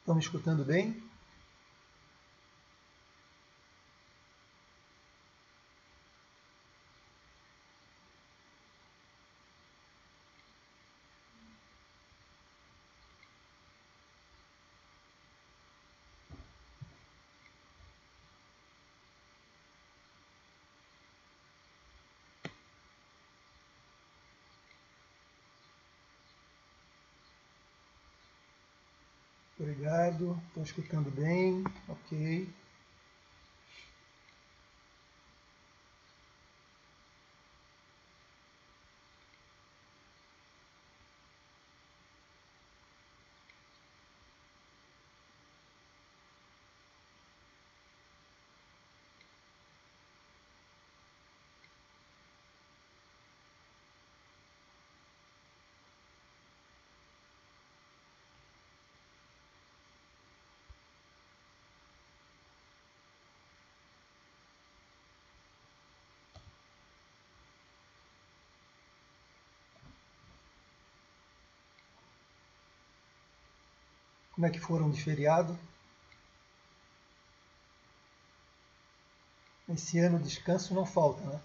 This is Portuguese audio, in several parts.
Estão me escutando bem? Obrigado, estão escutando bem, ok. Como é que foram de feriado? Esse ano descanso não falta, né?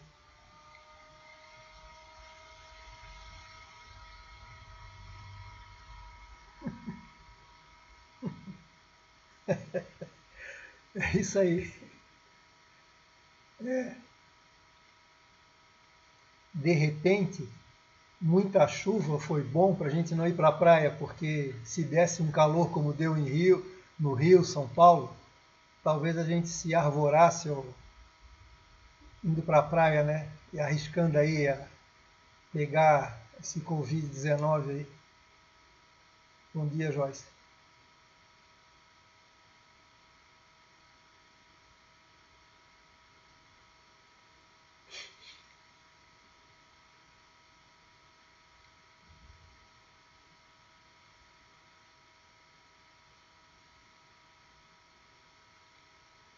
É isso aí. De repente, muita chuva foi bom para a gente não ir para a praia, porque se desse um calor como deu em Rio, no Rio, São Paulo, talvez a gente se arvorasse ou indo para a praia, né? E arriscando aí a pegar esse Covid-19 aí. Bom dia, Joyce.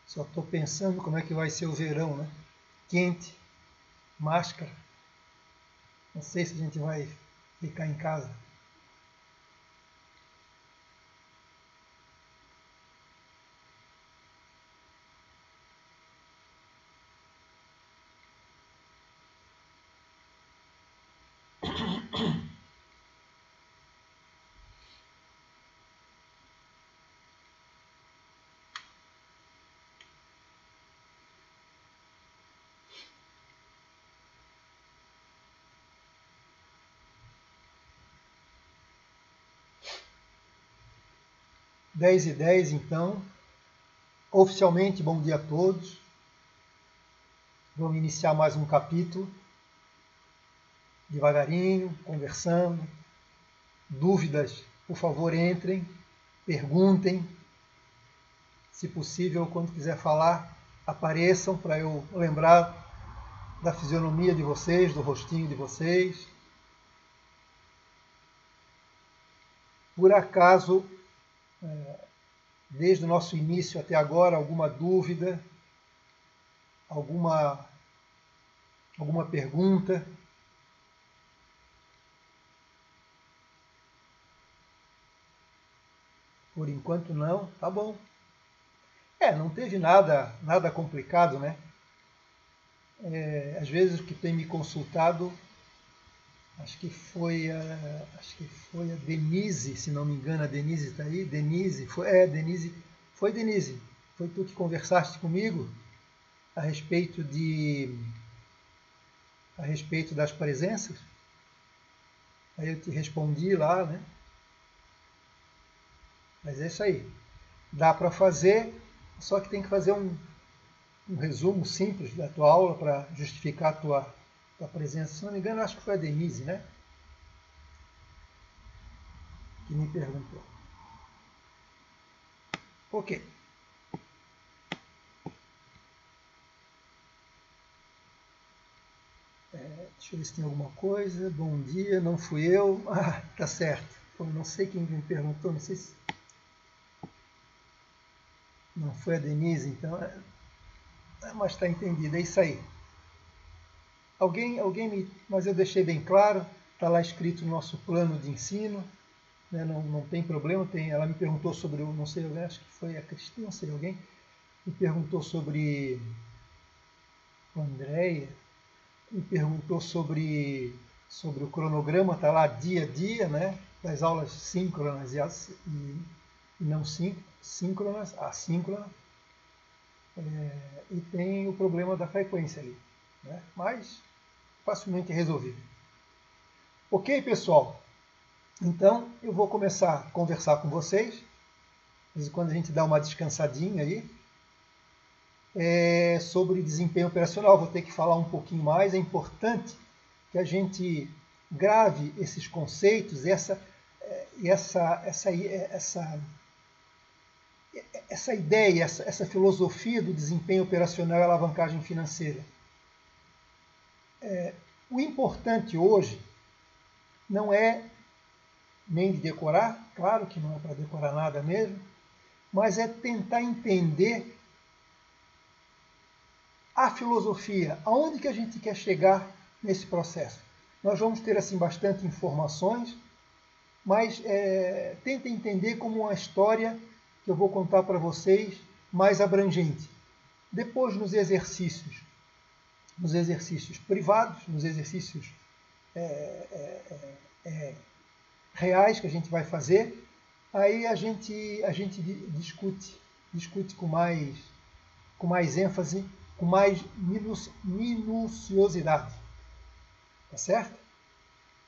Só estou pensando como é que vai ser o verão, né? Quente, máscara. Não sei se a gente vai ficar em casa. Dez e 10, então. Oficialmente, bom dia a todos. Vamos iniciar mais um capítulo. Devagarinho, conversando. Dúvidas, por favor, entrem, perguntem. Se possível, quando quiser falar, apareçam para eu lembrar da fisionomia de vocês, do rostinho de vocês. Por acaso, desde o nosso início até agora, alguma dúvida, alguma pergunta? Por enquanto não, tá bom. Não teve nada complicado, né? Às vezes o que tem me consultado, acho que foi a Denise, se não me engano, a Denise está aí? Denise, Denise, foi Denise, foi tu que conversaste comigo a respeito das presenças? Aí eu te respondi lá, né? Mas é isso aí. Dá para fazer, só que tem que fazer um resumo simples da tua aula para justificar a tua presença. Se não me engano, acho que foi a Denise, né? Que me perguntou. Ok. Deixa eu ver se tem alguma coisa. Bom dia, não fui eu. Ah, tá certo. Eu não sei quem me perguntou, não sei se... Não foi a Denise, então... Mas está entendido, é isso aí. Alguém me... Mas eu deixei bem claro, está lá escrito no nosso plano de ensino. né? Não tem problema. Ela me perguntou sobre, não sei, eu acho que foi a Cristina, não sei, alguém me perguntou sobre a Andréia, me perguntou sobre o cronograma, está lá dia a dia, né? Das aulas síncronas e não síncronas, assíncronas. E tem o problema da frequência ali, né? Mas facilmente resolvível. Ok, pessoal? Então eu vou começar a conversar com vocês, de vez em quando a gente dá uma descansadinha aí, sobre desempenho operacional. Vou ter que falar um pouquinho mais. É importante que a gente grave esses conceitos, essa ideia, essa filosofia do desempenho operacional e alavancagem financeira. O importante hoje não é nem de decorar, claro que não é para decorar nada mesmo, mas é tentar entender a filosofia, aonde que a gente quer chegar nesse processo. Nós vamos ter assim bastante informações, mas tentem entender como uma história que eu vou contar para vocês mais abrangente. Depois nos exercícios privados, nos exercícios reais que a gente vai fazer, aí a gente discute com mais ênfase, com mais minuciosidade. Tá certo?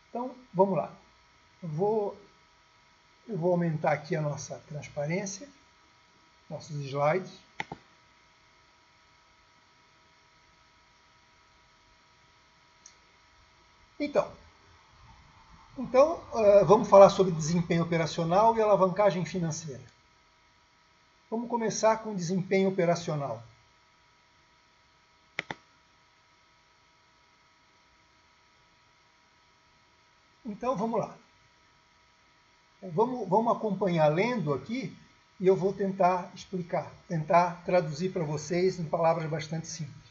Então, vamos lá. Eu vou aumentar aqui a nossa transparência, nossos slides. Então, vamos falar sobre desempenho operacional e alavancagem financeira. Vamos começar com desempenho operacional. Então, vamos lá. Vamos acompanhar lendo aqui e eu vou tentar explicar, tentar traduzir para vocês em palavras bastante simples.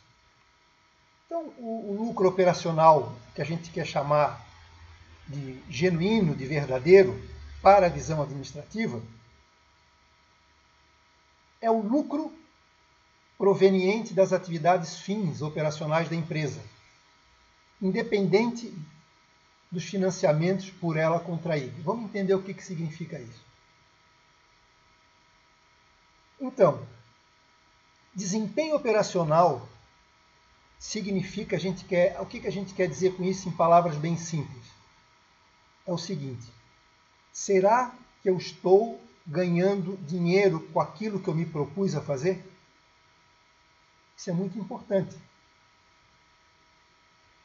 Então, o lucro operacional, que a gente quer chamar de genuíno, de verdadeiro, para a visão administrativa, é o lucro proveniente das atividades fins operacionais da empresa, independente dos financiamentos por ela contraídos. Vamos entender o que significa isso. Então, desempenho operacional significa, o que a gente quer dizer com isso em palavras bem simples? É o seguinte: será que eu estou ganhando dinheiro com aquilo que eu me propus a fazer? Isso é muito importante.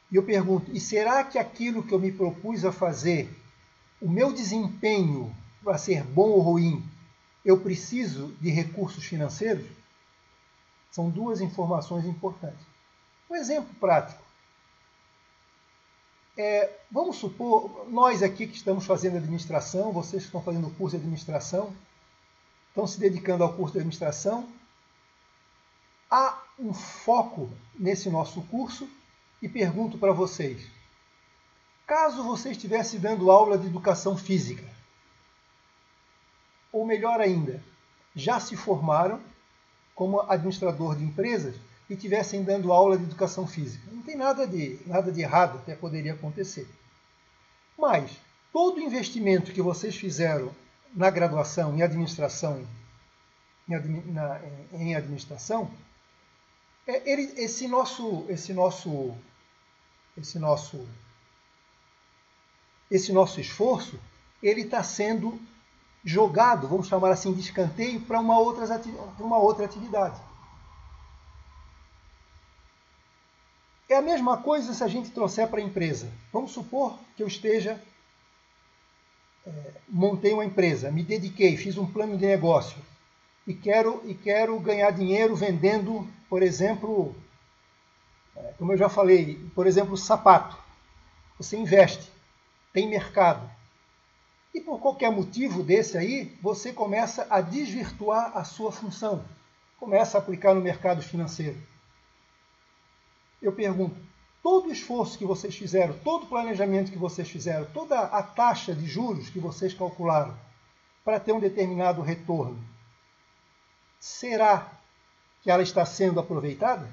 E eu pergunto, e será que aquilo que eu me propus a fazer, o meu desempenho vai ser bom ou ruim, eu preciso de recursos financeiros? São duas informações importantes. Um exemplo prático. Vamos supor, nós aqui que estamos fazendo administração, vocês que estão fazendo o curso de administração, estão se dedicando ao curso de administração, há um foco nesse nosso curso e pergunto para vocês, caso você estivesse dando aula de educação física, ou melhor ainda, já se formaram como administrador de empresas e estivessem dando aula de educação física. Não tem nada de errado, até poderia acontecer. Mas todo investimento que vocês fizeram na graduação em administração, esse nosso esforço, ele está sendo jogado, vamos chamar assim, de escanteio para uma outra atividade. É a mesma coisa se a gente trouxer para a empresa. Vamos supor que eu montei uma empresa, me dediquei, fiz um plano de negócio e quero ganhar dinheiro vendendo, por exemplo, como eu já falei, por exemplo, sapato. Você investe, tem mercado. E por qualquer motivo desse aí, você começa a desvirtuar a sua função. Começa a aplicar no mercado financeiro. Eu pergunto, todo o esforço que vocês fizeram, todo o planejamento que vocês fizeram, toda a taxa de juros que vocês calcularam para ter um determinado retorno, será que ela está sendo aproveitada?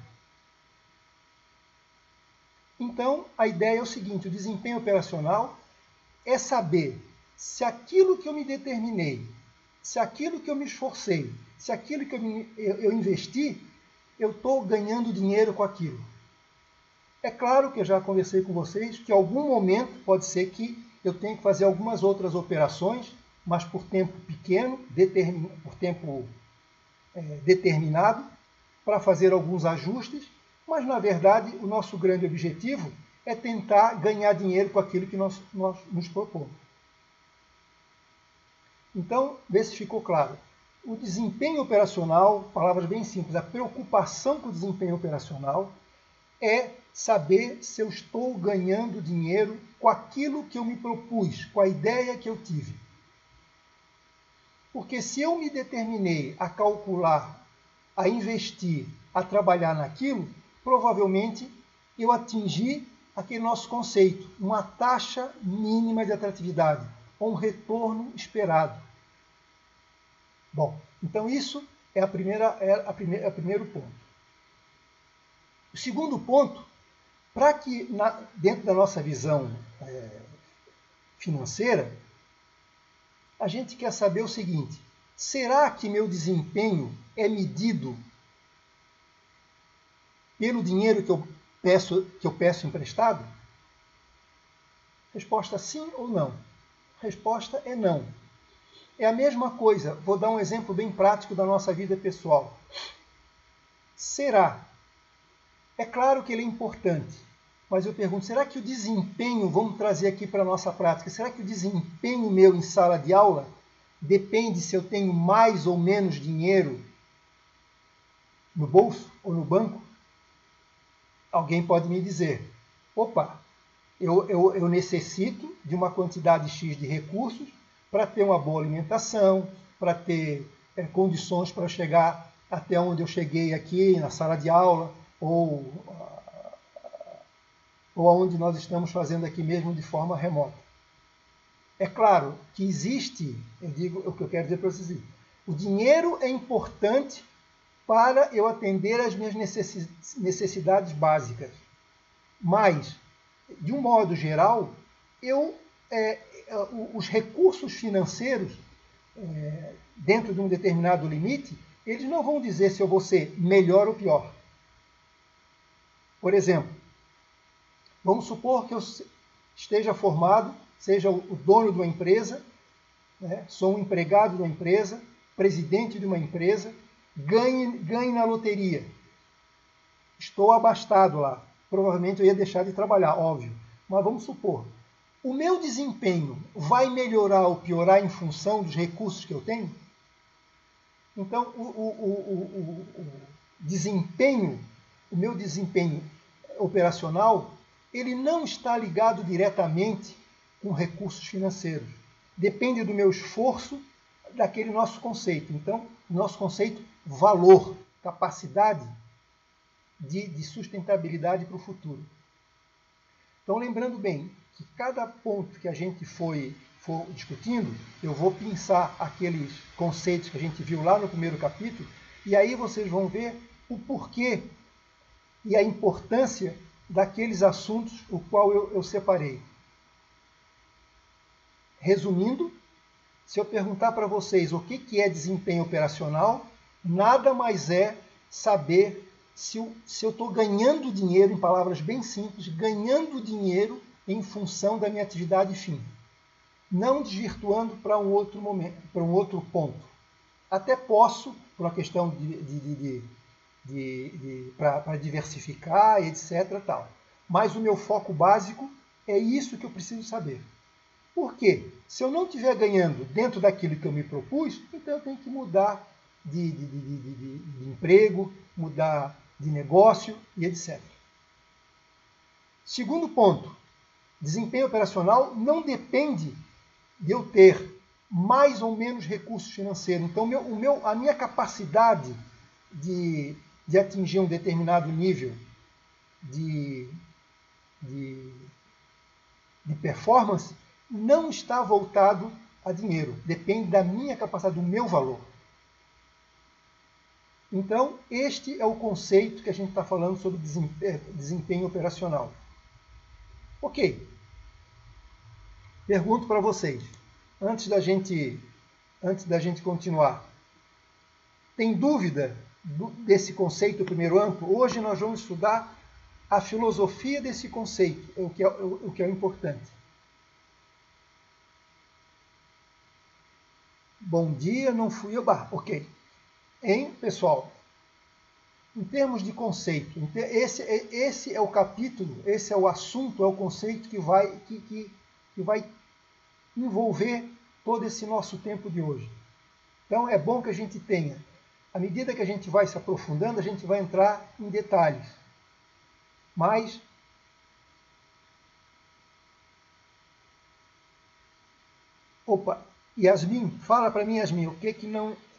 Então, a ideia é o seguinte: o desempenho operacional é saber se aquilo que eu me determinei, se aquilo que eu me esforcei, se aquilo que eu investi, eu estou ganhando dinheiro com aquilo. É claro que eu já conversei com vocês que em algum momento pode ser que eu tenha que fazer algumas outras operações, mas por tempo pequeno, por tempo determinado, para fazer alguns ajustes, mas na verdade o nosso grande objetivo é tentar ganhar dinheiro com aquilo que nós nos propomos. Então, vê se ficou claro. O desempenho operacional, palavras bem simples, a preocupação com o desempenho operacional é saber se eu estou ganhando dinheiro com aquilo que eu me propus, com a ideia que eu tive. Porque se eu me determinei a calcular, a investir, a trabalhar naquilo, provavelmente eu atingi aquele nosso conceito, uma taxa mínima de atratividade, ou um retorno esperado. Bom, então isso é o primeiro ponto. O segundo ponto, para que dentro da nossa visão financeira, a gente quer saber o seguinte: será que meu desempenho é medido pelo dinheiro que eu peço emprestado? Resposta sim ou não? Resposta é não. É a mesma coisa, vou dar um exemplo bem prático da nossa vida pessoal. Será? É claro que ele é importante, mas eu pergunto, será que o desempenho, vamos trazer aqui para a nossa prática, será que o desempenho meu em sala de aula depende se eu tenho mais ou menos dinheiro no bolso ou no banco? Alguém pode me dizer, opa, eu necessito de uma quantidade X de recursos para ter uma boa alimentação, para ter condições para chegar até onde eu cheguei aqui na sala de aula, ou aonde nós estamos fazendo aqui mesmo de forma remota. É claro que existe, eu digo o que eu quero dizer para vocês, o dinheiro é importante para eu atender às minhas necessidades básicas, mas, de um modo geral, os recursos financeiros, dentro de um determinado limite, eles não vão dizer se eu vou ser melhor ou pior. Por exemplo, vamos supor que eu esteja formado, seja o dono de uma empresa, né, sou um empregado de uma empresa, presidente de uma empresa, ganhe na loteria. Estou abastado lá. Provavelmente eu ia deixar de trabalhar, óbvio. Mas vamos supor, o meu desempenho vai melhorar ou piorar em função dos recursos que eu tenho? Então, o meu desempenho operacional, ele não está ligado diretamente com recursos financeiros. Depende do meu esforço, daquele nosso conceito. Então, nosso conceito, valor, capacidade de sustentabilidade para o futuro. Então, lembrando bem que cada ponto que a gente for discutindo, eu vou pensar aqueles conceitos que a gente viu lá no primeiro capítulo, e aí vocês vão ver o porquê e a importância daqueles assuntos o qual eu separei. Resumindo, se eu perguntar para vocês o que é desempenho operacional, nada mais é saber se eu estou ganhando dinheiro, em palavras bem simples, ganhando dinheiro em função da minha atividade fim. Não desvirtuando para um outro momento, para um outro ponto. Até posso, por uma questão para diversificar, etc. Tal. Mas o meu foco básico é isso que eu preciso saber. Por quê? Se eu não estiver ganhando dentro daquilo que eu me propus, então eu tenho que mudar de emprego, mudar de negócio e etc. Segundo ponto, desempenho operacional não depende de eu ter mais ou menos recursos financeiros. Então, a minha capacidade de atingir um determinado nível de de performance não está voltado a dinheiro, depende da minha capacidade, do meu valor. Então, este é o conceito que a gente está falando sobre desempenho operacional. Ok. Pergunto para vocês, antes da gente continuar, tem dúvida desse conceito primeiro amplo? Hoje nós vamos estudar a filosofia desse conceito, o que é o importante. Bom dia, não fui eu. Ok. Pessoal, em termos de conceito, esse é o capítulo, esse é o assunto, é o conceito que vai envolver todo esse nosso tempo de hoje. Então é bom que a gente tenha, à medida que a gente vai se aprofundando, a gente vai entrar em detalhes. Mas opa, Yasmin, fala para mim, Yasmin, o que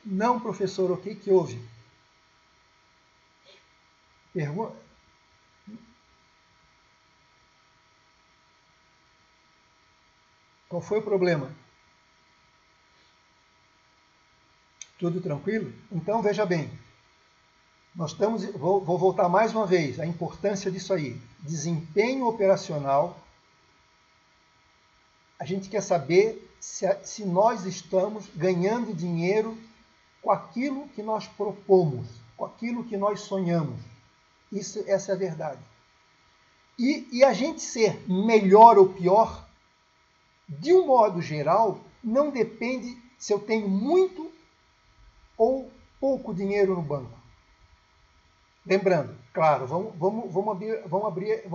não, professor, o que houve? Pergunta. Qual foi o problema? Tudo tranquilo? Então, veja bem, vou voltar mais uma vez, a importância disso aí. Desempenho operacional, a gente quer saber se nós estamos ganhando dinheiro com aquilo que nós propomos, com aquilo que nós sonhamos. Essa é a verdade. E a gente ser melhor ou pior, de um modo geral, não depende se eu tenho muito ou pouco dinheiro no banco. Lembrando, claro, vamos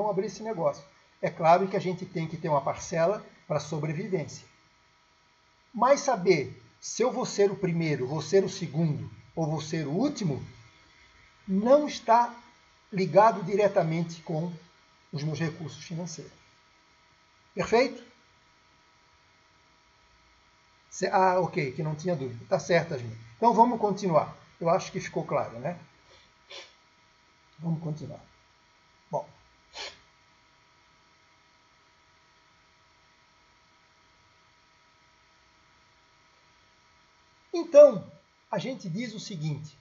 abrir esse negócio. É claro que a gente tem que ter uma parcela para sobrevivência. Mas saber se eu vou ser o primeiro, vou ser o segundo ou vou ser o último, não está ligado diretamente com os meus recursos financeiros. Perfeito? Ok, que não tinha dúvida. Tá certo, Asmin. Então vamos continuar. Eu acho que ficou claro, né? Vamos continuar. Bom. Então, a gente diz o seguinte.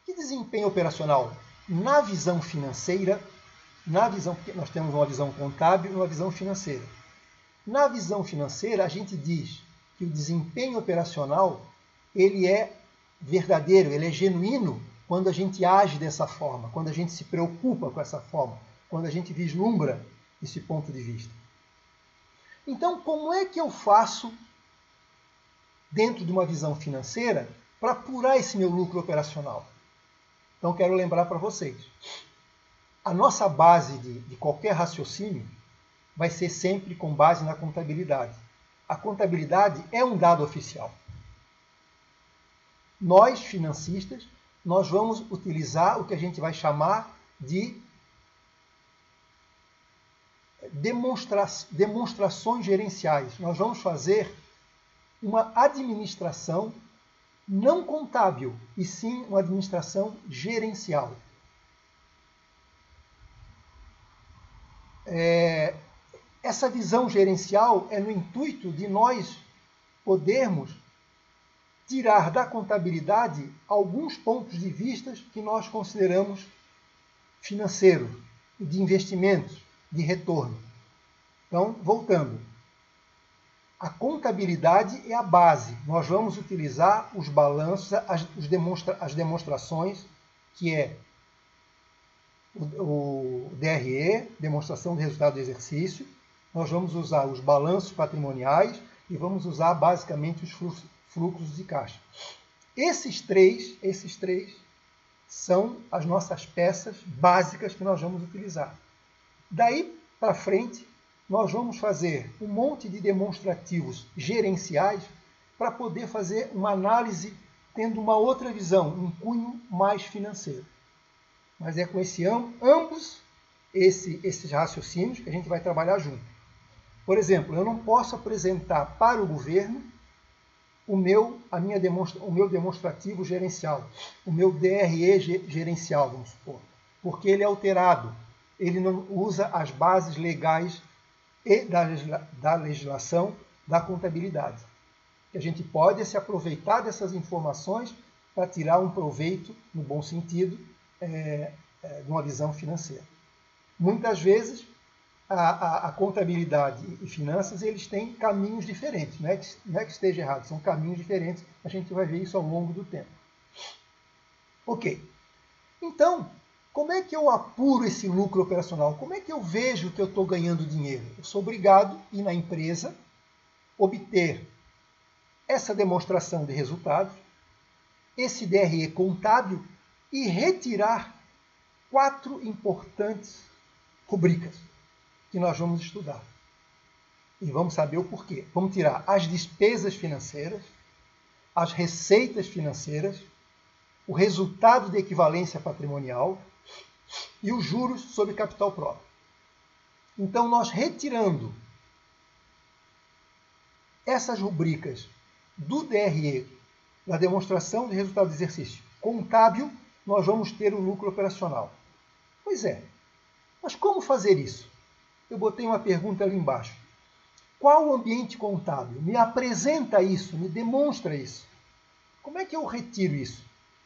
Que desempenho operacional, na visão financeira, porque nós temos uma visão contábil e uma visão financeira. Na visão financeira, a gente diz que o desempenho operacional, ele é verdadeiro, ele é genuíno quando a gente age dessa forma, quando a gente se preocupa com essa forma, quando a gente vislumbra esse ponto de vista. Então, como é que eu faço, dentro de uma visão financeira, para apurar esse meu lucro operacional? Então, quero lembrar para vocês. A nossa base de qualquer raciocínio vai ser sempre com base na contabilidade. A contabilidade é um dado oficial. Nós, financistas, nós vamos utilizar o que a gente vai chamar de demonstrações gerenciais. Nós vamos fazer uma administração não contábil, e sim uma administração gerencial. Essa visão gerencial é no intuito de nós podermos tirar da contabilidade alguns pontos de vista que nós consideramos financeiros, de investimentos, de retorno. Então, voltando. A contabilidade é a base. Nós vamos utilizar os balanços, as demonstrações, que é o DRE, demonstração de resultado do exercício. Nós vamos usar os balanços patrimoniais e vamos usar basicamente os fluxos de caixa. Esses três são as nossas peças básicas que nós vamos utilizar. Daí para frente, nós vamos fazer um monte de demonstrativos gerenciais para poder fazer uma análise tendo uma outra visão, um cunho mais financeiro. Mas é com ambos esses raciocínios que a gente vai trabalhar junto. Por exemplo, eu não posso apresentar para o governo o meu demonstrativo gerencial, o meu DRE gerencial, vamos supor. porque ele é alterado. Ele não usa as bases legais e da legislação da contabilidade. Que a gente pode se aproveitar dessas informações para tirar um proveito, no bom sentido, de uma visão financeira. Muitas vezes, a contabilidade e finanças, eles têm caminhos diferentes. Não é que esteja errado, são caminhos diferentes. A gente vai ver isso ao longo do tempo. Ok. Então, como é que eu apuro esse lucro operacional? Como é que eu vejo que eu estou ganhando dinheiro? Eu sou obrigado a ir na empresa, obter essa demonstração de resultados, esse DRE contábil e retirar 4 importantes rubricas que nós vamos estudar. E vamos saber o porquê. Vamos tirar as despesas financeiras, as receitas financeiras, o resultado de equivalência patrimonial e os juros sobre capital próprio. Então, nós retirando essas rubricas do DRE, da demonstração de resultado de exercício contábil, nós vamos ter o lucro operacional. Pois é, mas como fazer isso? Eu botei uma pergunta ali embaixo. Qual o ambiente contábil? Me apresenta isso, me demonstra isso. Como é que eu retiro isso?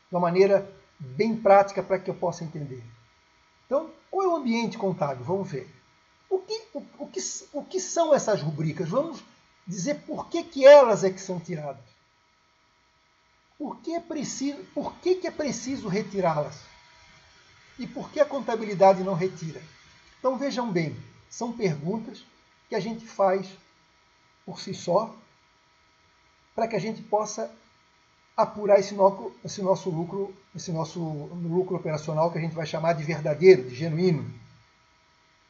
De uma maneira bem prática para que eu possa entender. Então, qual é o ambiente contábil? Vamos ver. O que são essas rubricas? Vamos dizer por que elas é que são tiradas. Por que é preciso retirá-las? E por que a contabilidade não retira? Então, vejam bem, são perguntas que a gente faz por si só, para que a gente possa apurar esse nosso lucro operacional, que a gente vai chamar de verdadeiro, de genuíno.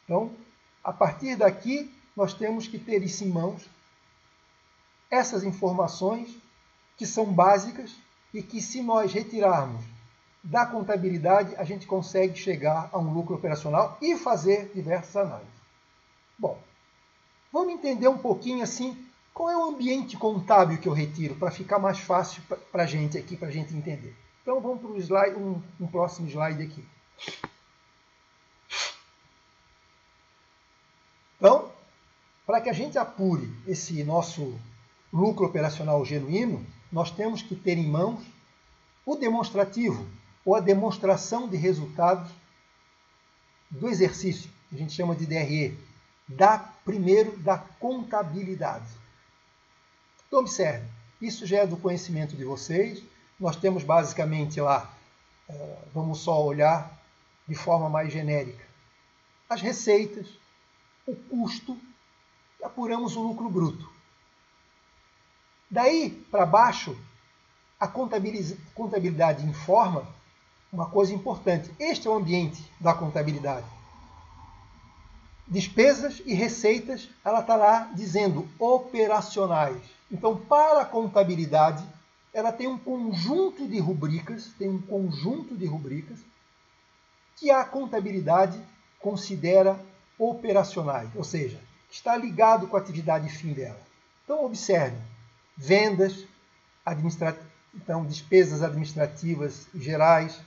Então, a partir daqui, nós temos que ter isso em mãos, essas informações que são básicas e que, se nós retirarmos da contabilidade, a gente consegue chegar a um lucro operacional e fazer diversas análises. Bom, vamos entender um pouquinho assim, qual é o ambiente contábil que eu retiro, para ficar mais fácil para a gente aqui, para a gente entender. Então vamos para o slide, um próximo slide aqui. Então, para que a gente apure esse nosso lucro operacional genuíno, nós temos que ter em mãos o demonstrativo, ou a demonstração de resultados do exercício, que a gente chama de DRE, primeiro da contabilidade. Então, observe, isso já é do conhecimento de vocês, nós temos basicamente lá, vamos só olhar de forma mais genérica, as receitas, o custo, e apuramos o lucro bruto. Daí para baixo, a contabilidade informa uma coisa importante. Este é o ambiente da contabilidade. Despesas e receitas, ela está lá dizendo operacionais. Então, para a contabilidade, ela tem um conjunto de rubricas, que a contabilidade considera operacionais, ou seja, está ligado com a atividade fim dela. Então, observe, vendas, então, despesas administrativas gerais,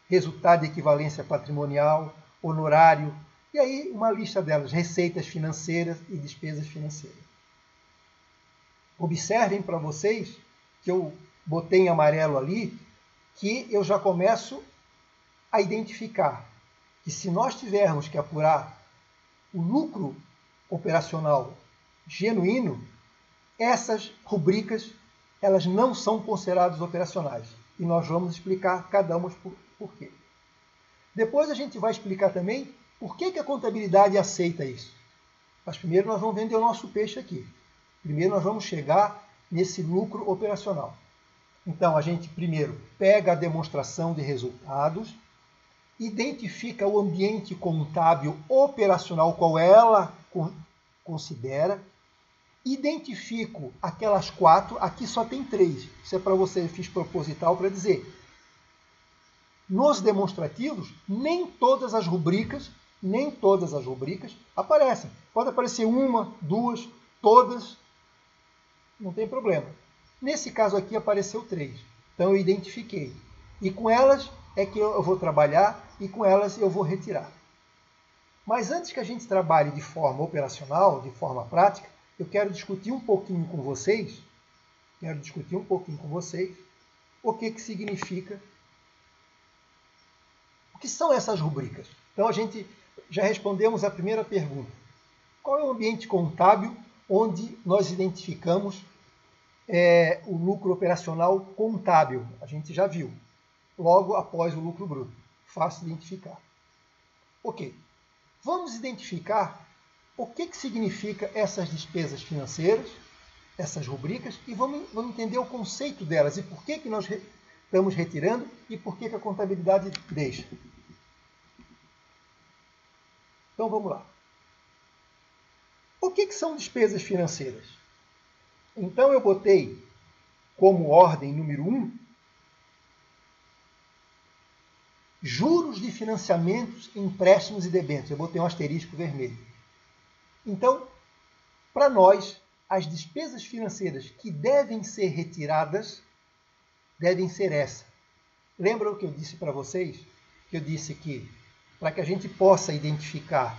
resultado de equivalência patrimonial, honorário, e aí uma lista delas, receitas financeiras e despesas financeiras. Observem para vocês que eu botei em amarelo ali, que eu já começo a identificar que se nós tivermos que apurar o lucro operacional genuíno, essas rubricas elas não são consideradas operacionais. E nós vamos explicar cada uma por quê. Depois a gente vai explicar também por que a contabilidade aceita isso. Mas primeiro nós vamos vender o nosso peixe aqui. Primeiro nós vamos chegar nesse lucro operacional. Então a gente primeiro pega a demonstração de resultados, identifica o ambiente contábil operacional, qual ela considera, identifico aquelas 4, aqui só tem 3. Isso é para você, eu fiz proposital para dizer. Nos demonstrativos, nem todas as rubricas aparecem. Pode aparecer 1, 2, todas, não tem problema. Nesse caso aqui apareceu 3. Então eu identifiquei. E com elas é que eu vou trabalhar e com elas eu vou retirar. Mas antes que a gente trabalhe de forma operacional, de forma prática, eu quero discutir um pouquinho com vocês, o que significa, o que são essas rubricas. Então a gente já respondemos a primeira pergunta. Qual é o ambiente contábil onde nós identificamos o lucro operacional contábil? A gente já viu, logo após o lucro bruto. Fácil de identificar. Ok. Vamos identificar o que significa essas despesas financeiras, essas rubricas, e vamos entender o conceito delas e por que nós estamos retirando e por que a contabilidade deixa. Então vamos lá. O que são despesas financeiras? Então eu botei como ordem número 1, juros de financiamentos, empréstimos e debêntures. Eu botei um asterisco vermelho. Então, para nós, as despesas financeiras que devem ser retiradas devem ser essas. Lembra o que eu disse para vocês? Que eu disse que, para que a gente possa identificar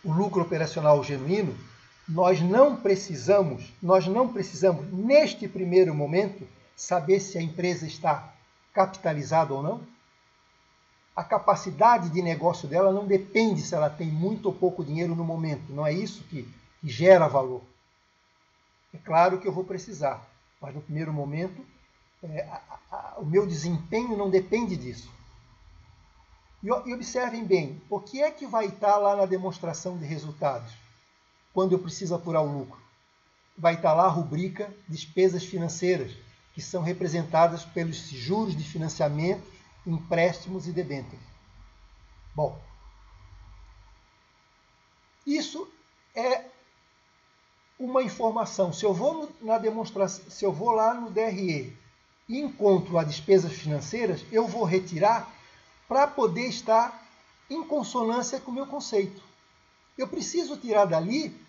o lucro operacional genuíno, nós não precisamos, neste primeiro momento, saber se a empresa está capitalizada ou não. A capacidade de negócio dela não depende se ela tem muito ou pouco dinheiro no momento. Não é isso que gera valor. É claro que eu vou precisar, mas no primeiro momento, o meu desempenho não depende disso. E observem bem, o que é que vai estar lá na demonstração de resultados, quando eu preciso apurar o lucro? Vai estar lá a rubrica despesas financeiras, que são representadas pelos juros de financiamento, empréstimos e debêntures. Bom, isso é uma informação. Se eu vou na demonstração, se eu vou lá no DRE e encontro as despesas financeiras, eu vou retirar para poder estar em consonância com o meu conceito. Eu preciso tirar dali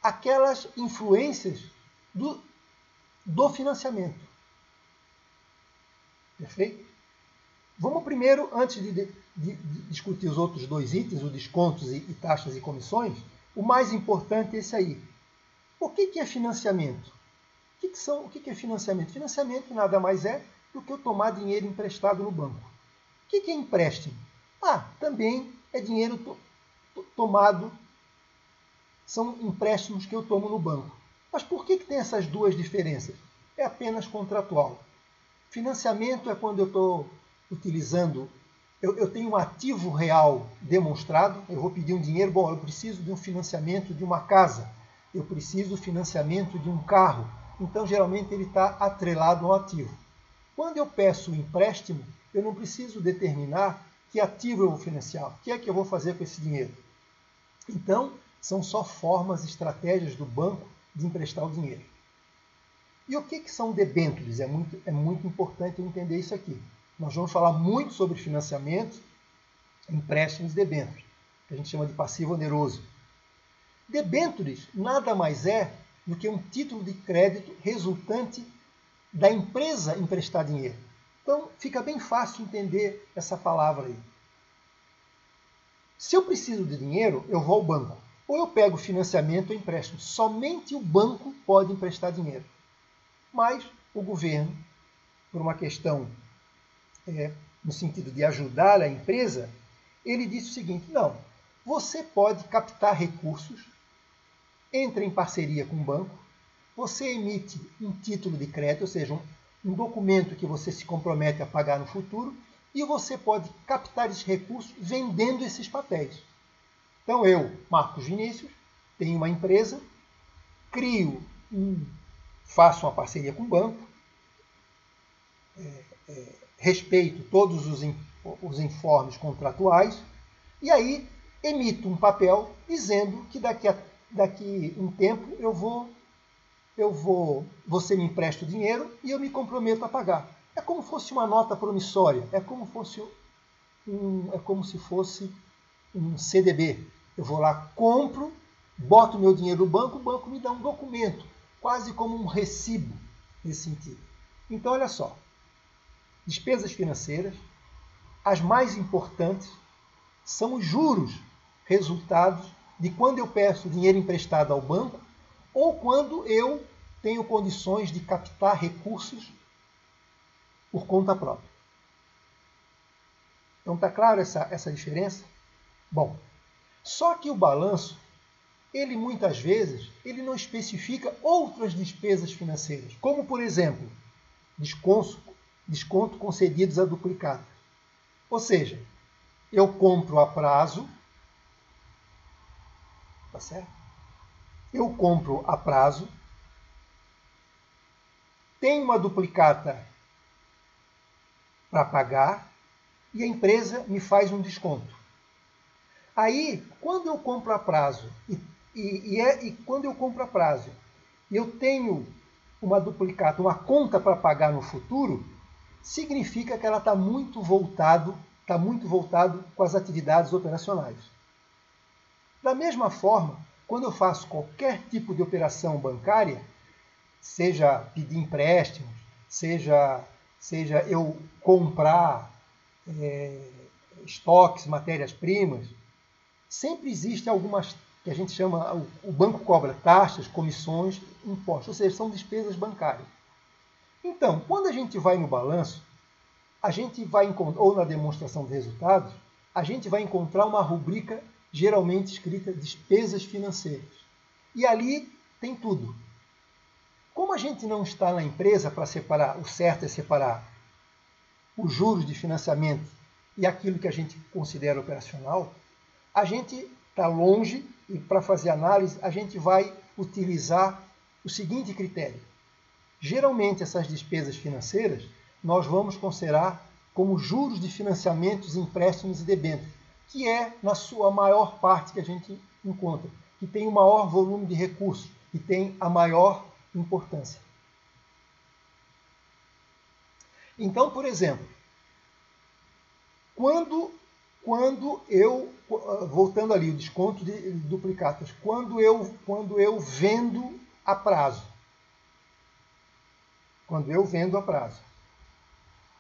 aquelas influências do financiamento. Perfeito? Vamos primeiro, antes de discutir os outros dois itens, os descontos e taxas e comissões, o mais importante é esse aí. O que é financiamento? O que é financiamento? Financiamento nada mais é do que eu tomar dinheiro emprestado no banco. O que é empréstimo? Também é dinheiro tomado, são empréstimos que eu tomo no banco. Mas por que tem essas duas diferenças? É apenas contratual. Financiamento é quando eu estou utilizando, eu tenho um ativo real demonstrado, eu vou pedir um dinheiro, eu preciso de um financiamento de uma casa, eu preciso do financiamento de um carro, então geralmente ele está atrelado ao ativo. Quando eu peço um empréstimo, eu não preciso determinar que ativo eu vou financiar, o que é que eu vou fazer com esse dinheiro. Então, são só formas, estratégias do banco de emprestar o dinheiro. E o que são debêntures? É muito importante eu entender isso aqui. Nós vamos falar muito sobre financiamento, empréstimos e debêntures, que a gente chama de passivo oneroso. Debêntures nada mais é do que um título de crédito resultante da empresa emprestar dinheiro. Então, fica bem fácil entender essa palavra aí. Se eu preciso de dinheiro, eu vou ao banco. Ou eu pego financiamento ou empréstimo. Somente o banco pode emprestar dinheiro. Mas o governo, por uma questão no sentido de ajudar a empresa, ele disse o seguinte: não, você pode captar recursos, entra em parceria com o banco, você emite um título de crédito, ou seja, um documento que você se compromete a pagar no futuro, e você pode captar esses recursos vendendo esses papéis. Então eu, Marcos Vinícius, tenho uma empresa, faço uma parceria com o banco, respeito todos os informes contratuais, e aí emito um papel dizendo que daqui um tempo você me empresta o dinheiro e eu me comprometo a pagar. É como se fosse uma nota promissória, é como se fosse um CDB. Eu vou lá, compro, boto meu dinheiro no banco, o banco me dá um documento, quase como um recibo nesse sentido. Então, olha só, despesas financeiras, as mais importantes são os juros resultados de quando eu peço dinheiro emprestado ao banco ou quando eu tenho condições de captar recursos por conta própria. Então está claro essa diferença? Bom, só que o balanço, ele muitas vezes, ele não especifica outras despesas financeiras, como por exemplo, desconto concedidos a duplicata. Ou seja, eu compro a prazo, tá certo? Eu compro a prazo, tenho uma duplicata para pagar e a empresa me faz um desconto. Aí, quando eu compro a prazo quando eu compro a prazo, eu tenho uma duplicata, uma conta para pagar no futuro, significa que ela está muito voltado com as atividades operacionais. Da mesma forma, quando eu faço qualquer tipo de operação bancária, seja pedir empréstimos, seja eu comprar estoques, matérias-primas, sempre existe algumas que a gente chama, o banco cobra taxas, comissões, impostos, ou seja, são despesas bancárias. Então, quando a gente vai no balanço, a gente vai ou na demonstração de resultados, a gente vai encontrar uma rubrica geralmente escrita despesas financeiras. E ali tem tudo. Como a gente não está na empresa para separar, o certo é separar os juros de financiamento e aquilo que a gente considera operacional, a gente está longe e para fazer análise a gente vai utilizar o seguinte critério. Geralmente essas despesas financeiras nós vamos considerar como juros de financiamentos, empréstimos e debêntures, que é na sua maior parte que a gente encontra, que tem o maior volume de recursos, que tem a maior importância. Então, por exemplo, quando eu, voltando ali, o desconto de duplicatas, quando eu vendo a prazo,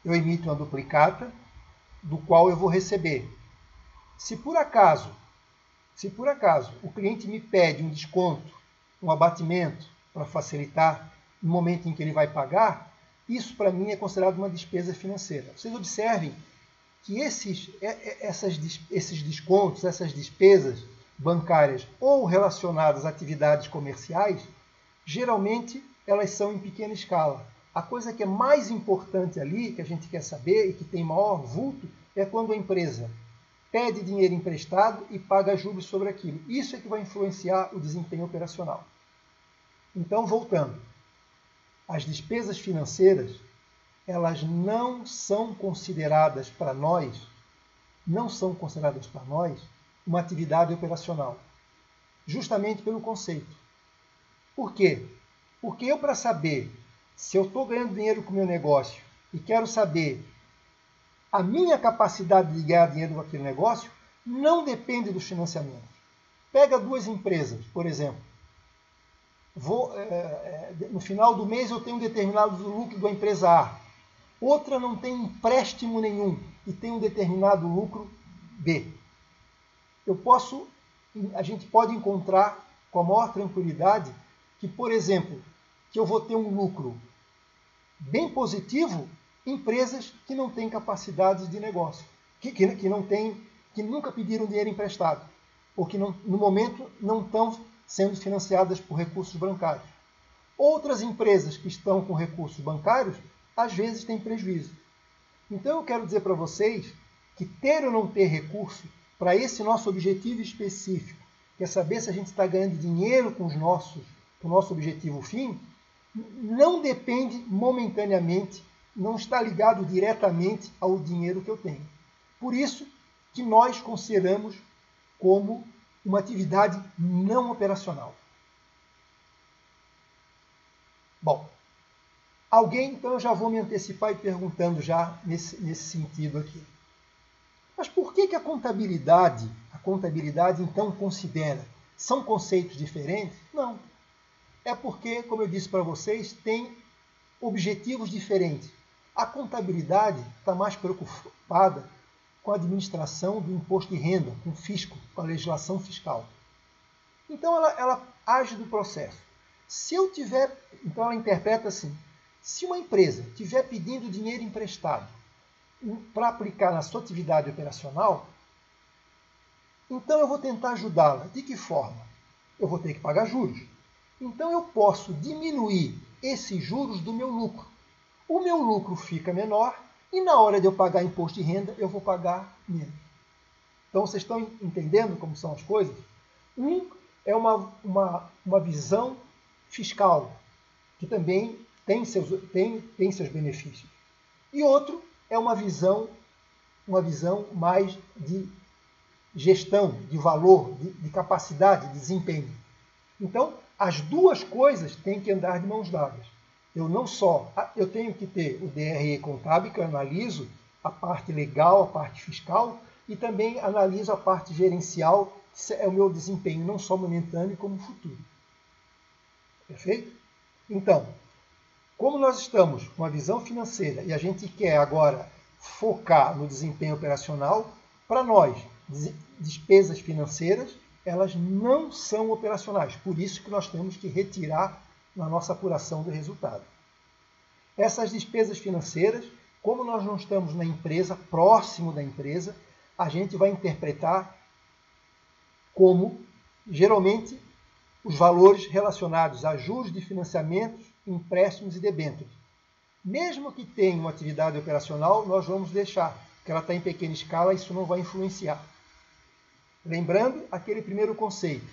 eu emito uma duplicata do qual eu vou receber. Se por acaso o cliente me pede um desconto, um abatimento para facilitar no momento em que ele vai pagar, isso para mim é considerado uma despesa financeira. Vocês observem que esses descontos, essas despesas bancárias ou relacionadas a atividades comerciais, geralmente elas são em pequena escala. A coisa que é mais importante ali, que a gente quer saber e que tem maior vulto, é quando a empresa pede dinheiro emprestado e paga juros sobre aquilo. Isso é que vai influenciar o desempenho operacional. Então, voltando, as despesas financeiras, elas não são consideradas para nós uma atividade operacional, justamente pelo conceito. Por quê? Porque eu, para saber se eu estou ganhando dinheiro com o meu negócio e quero saber a minha capacidade de ganhar dinheiro com aquele negócio, não depende do financiamento. Pega duas empresas, por exemplo. No final do mês eu tenho um determinado lucro da empresa A. Outra não tem empréstimo nenhum e tem um determinado lucro B. A gente pode encontrar com a maior tranquilidade que, por exemplo, que eu vou ter um lucro bem positivo em empresas que não têm capacidade de negócio, que nunca pediram dinheiro emprestado, ou que no momento não estão sendo financiadas por recursos bancários. Outras empresas que estão com recursos bancários, às vezes têm prejuízo. Então eu quero dizer para vocês que ter ou não ter recurso para esse nosso objetivo específico, que é saber se a gente está ganhando dinheiro com o nosso objetivo fim, não depende momentaneamente, não está ligado diretamente ao dinheiro que eu tenho. Por isso que nós consideramos como uma atividade não operacional. Bom, então eu já vou me antecipar e perguntando já nesse sentido aqui. Mas por que a contabilidade então considera? São conceitos diferentes? Não. É porque, como eu disse para vocês, tem objetivos diferentes. A contabilidade está mais preocupada com a administração do imposto de renda, com o fisco, com a legislação fiscal. Então ela age do processo. Se eu tiver, então ela interpreta assim, se uma empresa estiver pedindo dinheiro emprestado para aplicar na sua atividade operacional, então eu vou tentar ajudá-la. De que forma? Eu vou ter que pagar juros. Então eu posso diminuir esses juros do meu lucro. O meu lucro fica menor e na hora de eu pagar imposto de renda, eu vou pagar menos. Então vocês estão entendendo como são as coisas? É uma visão fiscal, que também tem seus benefícios. E outro é uma visão mais de gestão, de valor, de capacidade, de desempenho. Então, as duas coisas têm que andar de mãos dadas. Eu tenho que ter o DRE contábil, que eu analiso a parte legal, a parte fiscal, e também analiso a parte gerencial, que é o meu desempenho, não só momentâneo, como futuro. Perfeito? Então, como nós estamos com a visão financeira e a gente quer agora focar no desempenho operacional, para nós, despesas financeiras, elas não são operacionais. Por isso que nós temos que retirar na nossa apuração do resultado. Essas despesas financeiras, como nós não estamos na empresa, próximo da empresa, a gente vai interpretar como, geralmente, os valores relacionados a juros de financiamentos, empréstimos e debêntures. Mesmo que tenha uma atividade operacional, nós vamos deixar, porque ela está em pequena escala, isso não vai influenciar. Lembrando aquele primeiro conceito.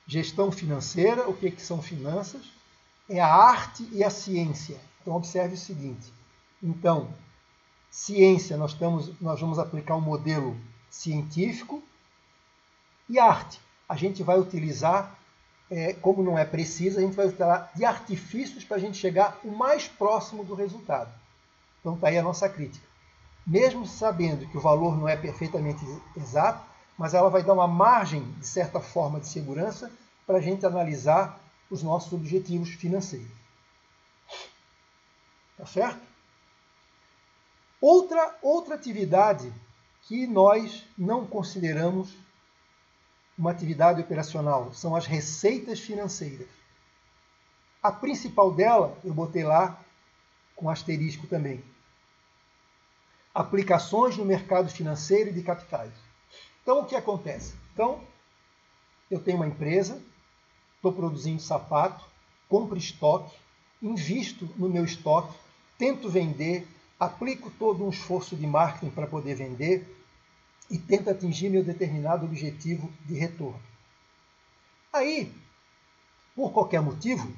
Gestão financeira, o que são finanças? É a arte e a ciência. Então, observe o seguinte. Então, ciência, nós vamos aplicar um modelo científico. E arte, a gente vai utilizar, como não é preciso, a gente vai utilizar de artifícios para a gente chegar o mais próximo do resultado. Então, está aí a nossa crítica. Mesmo sabendo que o valor não é perfeitamente exato, mas ela vai dar uma margem, de certa forma, de segurança para a gente analisar os nossos objetivos financeiros. Tá certo? Outra atividade que nós não consideramos uma atividade operacional são as receitas financeiras. A principal dela, eu botei lá com asterisco também. Aplicações no mercado financeiro e de capitais. Então, o que acontece? Então, eu tenho uma empresa, estou produzindo sapato, compro estoque, invisto no meu estoque, tento vender, aplico todo um esforço de marketing para poder vender e tento atingir meu determinado objetivo de retorno. Aí, por qualquer motivo,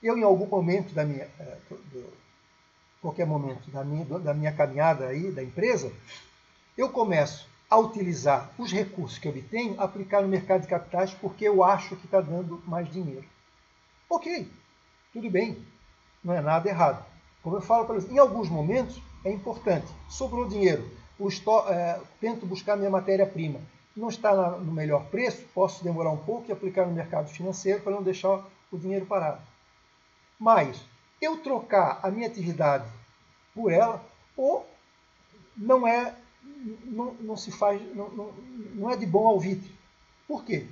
eu em algum momento da minha caminhada aí da empresa, eu começo a utilizar os recursos que eu obtenho, aplicar no mercado de capitais porque eu acho que está dando mais dinheiro. Ok, tudo bem, não é nada errado. Como eu falo para eles, em alguns momentos é importante. Sobrou dinheiro, tento buscar minha matéria-prima. Não está no melhor preço, posso demorar um pouco e aplicar no mercado financeiro para não deixar o dinheiro parado. Mas eu trocar a minha atividade por ela, ou não é de bom alvitre. Por quê?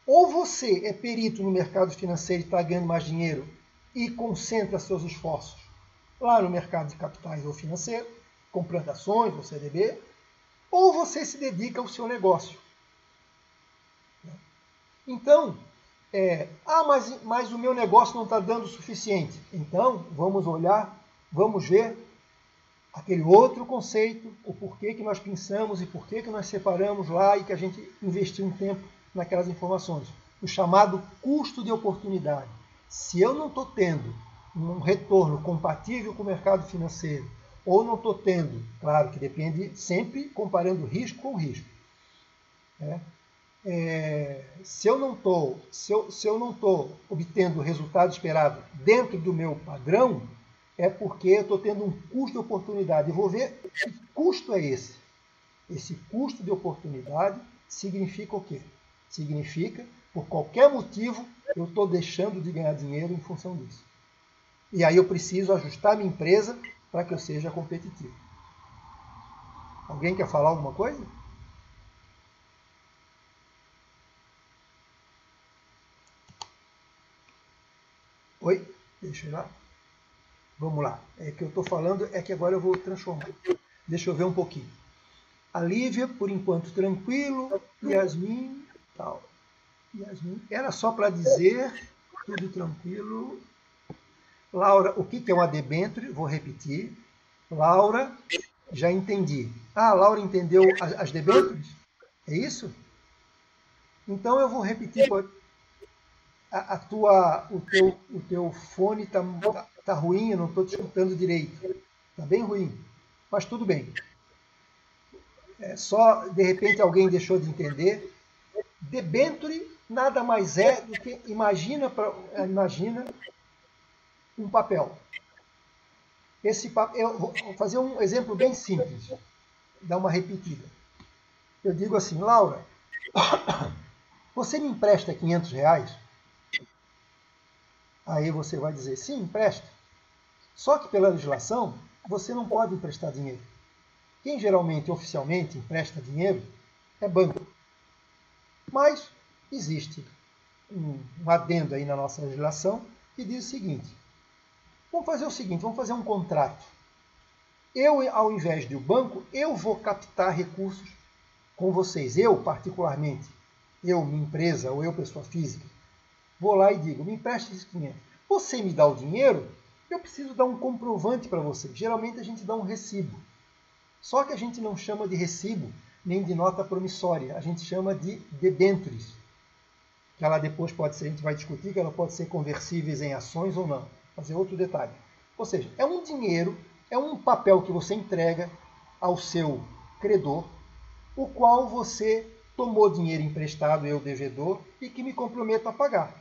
Ou você é perito no mercado financeiro e está ganhando mais dinheiro e concentra seus esforços lá no mercado de capitais ou financeiro, comprando ações ou CDB, ou você se dedica ao seu negócio. Então, mas o meu negócio não está dando o suficiente. Então, vamos ver aquele outro conceito, o porquê que nós pensamos e porquê que nós separamos lá e que a gente investiu um tempo naquelas informações. O chamado custo de oportunidade. Se eu não estou tendo um retorno compatível com o mercado financeiro, ou não estou tendo, claro que depende sempre comparando risco com risco. Se eu não estou obtendo o resultado esperado dentro do meu padrão, é porque eu estou tendo um custo de oportunidade. Eu vou ver que custo é esse. Esse custo de oportunidade significa o quê? Significa, por qualquer motivo, eu estou deixando de ganhar dinheiro em função disso. E aí eu preciso ajustar minha empresa para que eu seja competitivo. Alguém quer falar alguma coisa? Oi? Deixa eu ir lá. Vamos lá. É que eu estou falando, é que agora eu vou transformar. Deixa eu ver um pouquinho. A Lívia, por enquanto, tranquilo. Yasmin, tal. Yasmin, era só para dizer, tudo tranquilo. Laura, o que é uma debênture? Vou repetir. Laura, já entendi. Ah, Laura entendeu as debêntures? É isso? Então eu vou repetir. O teu fone tá ruim, eu não estou te escutando direito. Está bem ruim. Mas tudo bem. É só, de repente, alguém deixou de entender. Debenture nada mais é do que imagina um papel. Eu vou fazer um exemplo bem simples, dar uma repetida. Eu digo assim, Laura, você me empresta R$ 500? Aí você vai dizer, sim, empresto. Só que pela legislação, você não pode emprestar dinheiro. Quem geralmente, oficialmente, empresta dinheiro é banco. Mas existe um adendo aí na nossa legislação que diz o seguinte, vamos fazer o seguinte, vamos fazer um contrato. Eu, ao invés de o banco, eu vou captar recursos com vocês. Eu, particularmente, eu, minha empresa, ou eu, pessoa física, vou lá e digo, me empreste esses 500. Você me dá o dinheiro, eu preciso dar um comprovante para você. Geralmente a gente dá um recibo. Só que a gente não chama de recibo nem de nota promissória, a gente chama de debêntures. Que ela depois pode ser, a gente vai discutir, que ela pode ser conversíveis em ações ou não. Fazer outro detalhe. Ou seja, é um dinheiro, é um papel que você entrega ao seu credor, o qual você tomou dinheiro emprestado, eu devedor, e que me comprometo a pagar.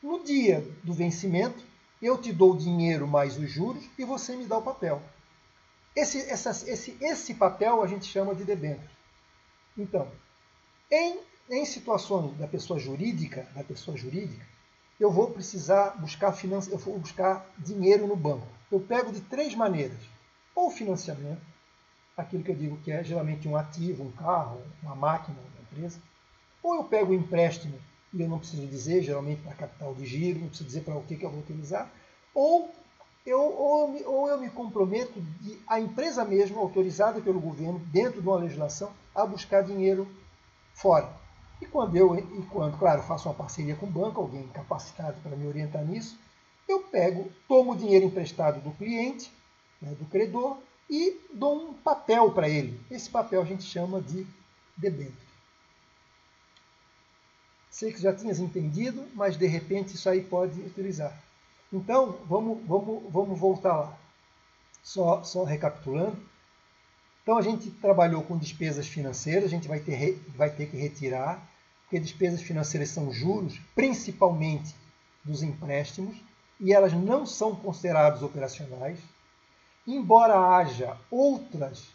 No dia do vencimento, eu te dou o dinheiro mais os juros e você me dá o papel. Esse papel a gente chama de debênture. Então, em situações da pessoa jurídica, eu vou precisar eu vou buscar dinheiro no banco. Eu pego de 3 maneiras. Ou financiamento, aquilo que eu digo que é geralmente um ativo, um carro, uma máquina, uma empresa. Ou eu pego um empréstimo, e eu não preciso dizer, geralmente para capital de giro, não preciso dizer para o que eu vou utilizar. Ou eu me comprometo, a empresa mesma, autorizada pelo governo, dentro de uma legislação, a buscar dinheiro fora. E quando, claro, faço uma parceria com o banco, alguém capacitado para me orientar nisso, eu tomo o dinheiro emprestado do cliente, né, do credor, e dou um papel para ele. Esse papel a gente chama de debênture. Sei que já tinhas entendido, mas de repente isso aí pode utilizar. Então, vamos voltar lá. Só recapitulando. Então, a gente trabalhou com despesas financeiras, a gente vai ter que retirar, porque despesas financeiras são juros, principalmente dos empréstimos, e elas não são consideradas operacionais. Embora haja outros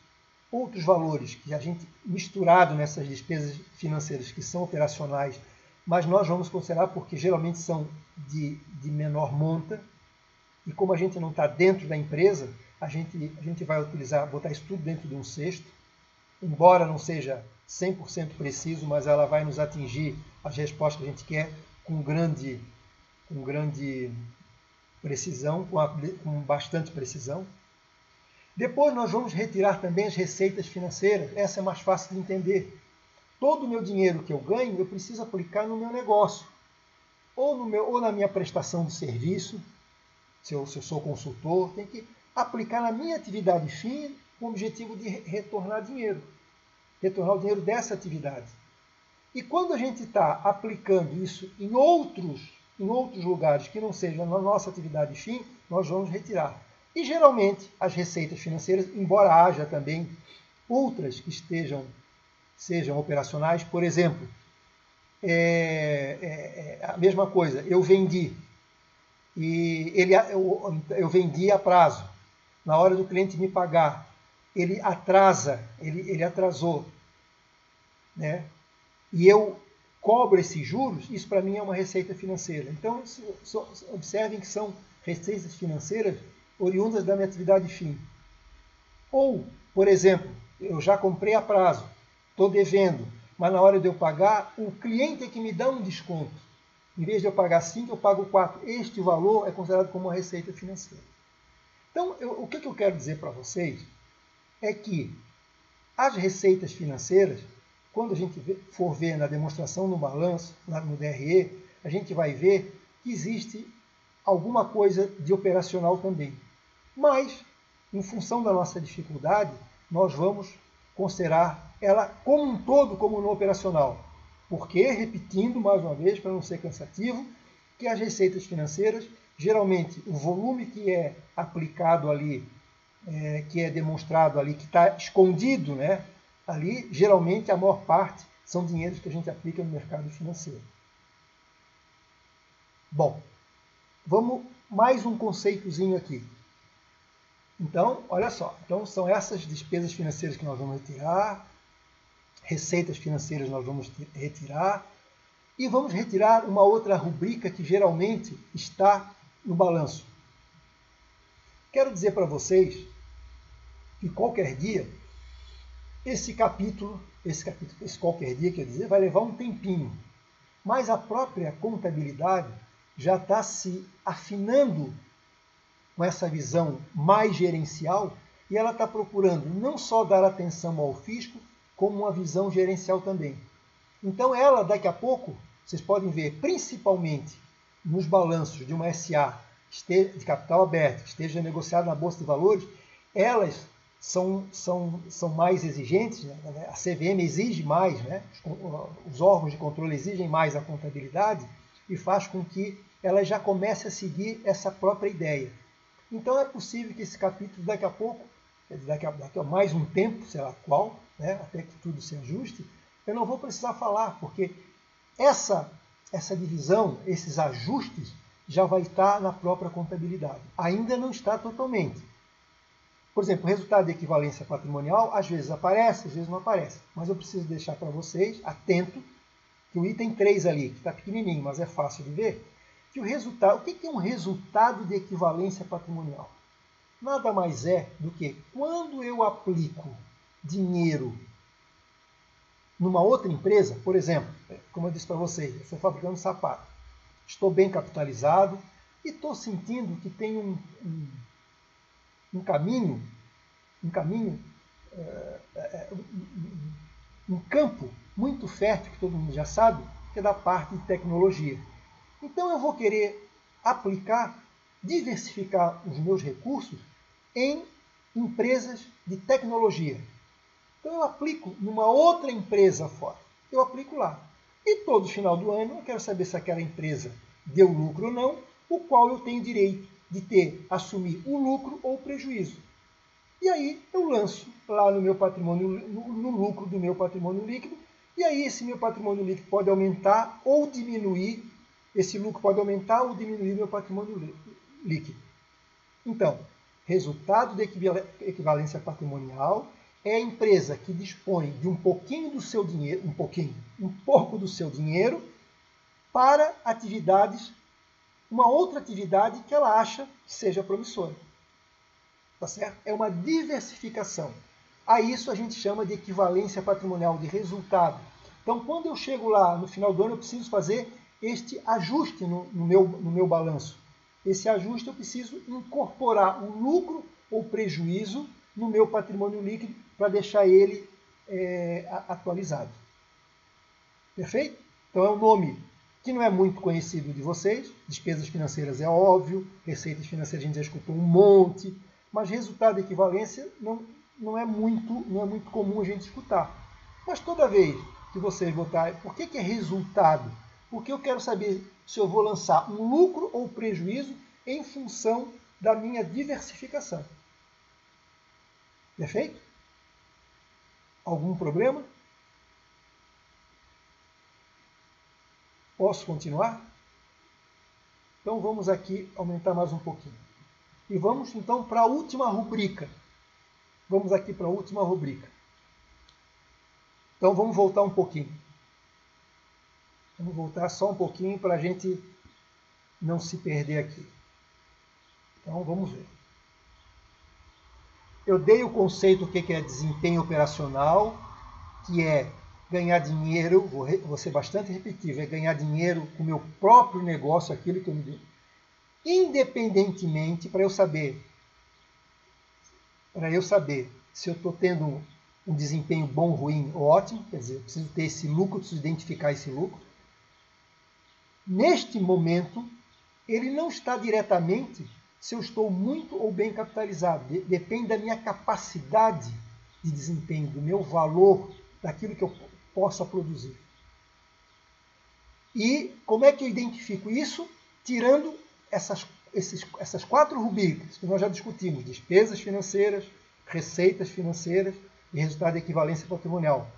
valores que a gente misturado nessas despesas financeiras que são operacionais, mas nós vamos considerar porque geralmente são de menor monta, e como a gente não está dentro da empresa, a gente vai botar isso tudo dentro de um cesto, embora não seja 100% preciso, mas ela vai nos atingir as respostas que a gente quer com grande precisão, com bastante precisão. Depois nós vamos retirar também as receitas financeiras, essa é mais fácil de entender. Todo o meu dinheiro que eu ganho, eu preciso aplicar no meu negócio, ou na minha prestação de serviço, se eu sou consultor, tem que aplicar na minha atividade fim com o objetivo de retornar dinheiro, retornar o dinheiro dessa atividade. E quando a gente está aplicando isso em outros lugares que não sejam na nossa atividade fim, nós vamos retirar. E geralmente as receitas financeiras, embora haja também outras que sejam operacionais, por exemplo, a mesma coisa, eu vendi e eu vendi a prazo. Na hora do cliente me pagar, ele atrasou, né? E eu cobro esses juros, isso para mim é uma receita financeira. Então, observem que são receitas financeiras oriundas da minha atividade fim. Ou, por exemplo, eu já comprei a prazo, estou devendo, mas na hora de eu pagar, o cliente é que me dá um desconto. Em vez de eu pagar 5, eu pago 4. Este valor é considerado como uma receita financeira. Então, o que eu quero dizer para vocês é que as receitas financeiras, quando a gente for ver na demonstração no balanço, no DRE, a gente vai ver que existe alguma coisa de operacional também. Mas, em função da nossa dificuldade, nós vamos considerar ela como um todo como não operacional. Porque, repetindo mais uma vez, para não ser cansativo, que as receitas financeiras, geralmente o volume que é aplicado ali, que é demonstrado ali, que está escondido, né, ali, geralmente a maior parte são dinheiros que a gente aplica no mercado financeiro. Bom, vamos mais um conceitozinho aqui. Então, olha só, então são essas despesas financeiras que nós vamos retirar, receitas financeiras nós vamos retirar, e vamos retirar uma outra rubrica que geralmente está no balanço. Quero dizer para vocês que qualquer dia, esse qualquer dia, quer dizer, vai levar um tempinho, mas a própria contabilidade já está se afinando com essa visão mais gerencial e ela está procurando não só dar atenção ao fisco, como uma visão gerencial também. Então ela, daqui a pouco, vocês podem ver, principalmente nos balanços de uma SA de capital aberto, que esteja negociada na Bolsa de Valores, elas são mais exigentes, né? A CVM exige mais, né? Os órgãos de controle exigem mais a contabilidade e faz com que ela já comece a seguir essa própria ideia. Então é possível que esse capítulo daqui a pouco, daqui a mais um tempo, sei lá qual, né? Até que tudo se ajuste, eu não vou precisar falar, porque essa divisão, esses ajustes, já vai estar na própria contabilidade. Ainda não está totalmente. Por exemplo, o resultado de equivalência patrimonial, às vezes aparece, às vezes não aparece. Mas eu preciso deixar para vocês, atento, que o item 3 ali, que está pequenininho, mas é fácil de ver, que o resultado, o que é um resultado de equivalência patrimonial? Nada mais é do que quando eu aplico dinheiro numa outra empresa, por exemplo, como eu disse para vocês, eu estou fabricando sapato, estou bem capitalizado e estou sentindo que tem um campo muito fértil, que todo mundo já sabe, que é da parte de tecnologia. Então eu vou querer diversificar os meus recursos em empresas de tecnologia. Então eu aplico numa outra empresa fora. Eu aplico lá. E todo final do ano eu quero saber se aquela empresa deu lucro ou não, o qual eu tenho direito de assumir o lucro ou o prejuízo. E aí eu lanço lá no meu patrimônio, no lucro do meu patrimônio líquido, e aí esse meu patrimônio líquido pode aumentar ou diminuir, esse lucro pode aumentar ou diminuir meu patrimônio líquido. Então, resultado de equivalência patrimonial é a empresa que dispõe de um pouquinho do seu dinheiro, um pouco do seu dinheiro para atividades, uma outra atividade que ela acha que seja promissora. Tá certo? É uma diversificação. A isso a gente chama de equivalência patrimonial, de resultado. Então, quando eu chego lá no final do ano, eu preciso fazer este ajuste no meu balanço. Esse ajuste eu preciso incorporar o lucro ou prejuízo no meu patrimônio líquido para deixar ele atualizado. Perfeito? Então é um nome que não é muito conhecido de vocês. Despesas financeiras é óbvio, receitas financeiras a gente já escutou um monte, mas resultado de equivalência não é muito comum a gente escutar. Mas toda vez que vocês botarem, por que é resultado? Porque eu quero saber se eu vou lançar um lucro ou prejuízo em função da minha diversificação. Perfeito? Algum problema? Posso continuar? Então vamos aqui aumentar mais um pouquinho. E vamos então para a última rubrica. Vamos aqui para a última rubrica. Então vamos voltar um pouquinho. Vamos voltar só um pouquinho para a gente não se perder aqui. Então vamos ver. Eu dei o conceito do que é desempenho operacional, que é ganhar dinheiro, vou ser bastante repetitivo, é ganhar dinheiro com o meu próprio negócio, aquilo que eu me dei. Independentemente, para eu saber se eu estou tendo um desempenho bom, ruim ou ótimo, quer dizer, eu preciso ter esse lucro, preciso identificar esse lucro. Neste momento, ele não está diretamente se eu estou muito ou bem capitalizado. Depende da minha capacidade de desempenho, do meu valor, daquilo que eu possa produzir. E como é que eu identifico isso? Tirando essas 4 rubricas que nós já discutimos: despesas financeiras, receitas financeiras e resultado de equivalência patrimonial,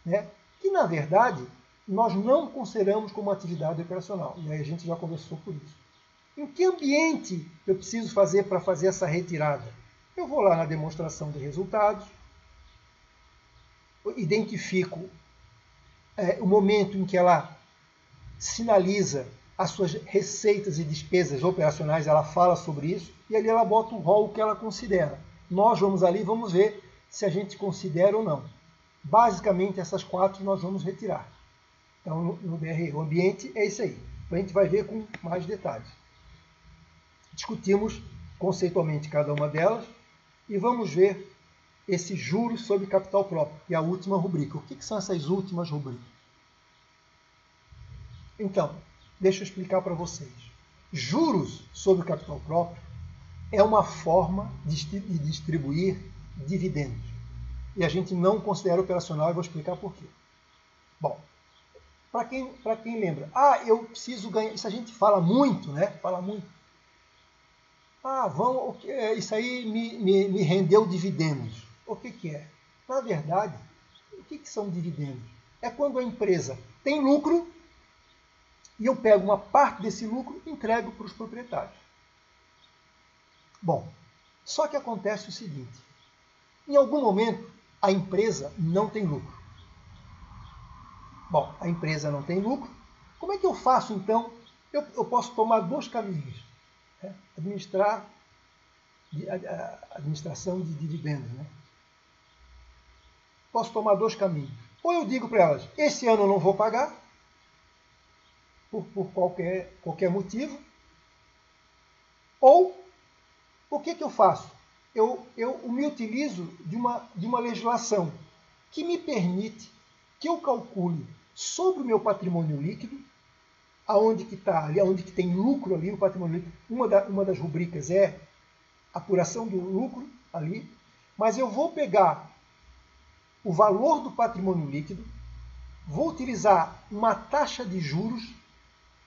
né? Que, na verdade, nós não consideramos como atividade operacional. E aí a gente já conversou por isso. Em que ambiente eu preciso fazer para fazer essa retirada? Eu vou lá na demonstração de resultados, identifico o momento em que ela sinaliza as suas receitas e despesas operacionais, ela fala sobre isso, e ali ela bota o rol que ela considera. Nós vamos ali e vamos ver se a gente considera ou não. Basicamente, essas 4 nós vamos retirar. Então, no DRE, o ambiente é isso aí. A gente vai ver com mais detalhes. Discutimos conceitualmente cada uma delas e vamos ver esses juros sobre capital próprio, que é a última rubrica. O que são essas últimas rubricas? Então, deixa eu explicar para vocês. Juros sobre o capital próprio é uma forma de distribuir dividendos. E a gente não considera operacional e vou explicar por quê. Bom, para quem lembra, eu preciso ganhar, isso a gente fala muito, né? Fala muito. Isso aí me rendeu dividendos. O que é? Na verdade, o que são dividendos? É quando a empresa tem lucro e eu pego uma parte desse lucro e entrego para os proprietários. Bom, só que acontece o seguinte: em algum momento a empresa não tem lucro. Bom, a empresa não tem lucro. Como é que eu faço então? Eu posso tomar 2 caminhos. Né? Administração de dividendos. Né? Posso tomar 2 caminhos. Ou eu digo para elas: esse ano eu não vou pagar, por qualquer motivo. Ou o que eu faço? Eu me utilizo de uma legislação que me permite que eu calcule sobre o meu patrimônio líquido, aonde que está ali, aonde que tem lucro ali no patrimônio líquido. Uma das rubricas é apuração do lucro ali, mas eu vou pegar o valor do patrimônio líquido, vou utilizar uma taxa de juros,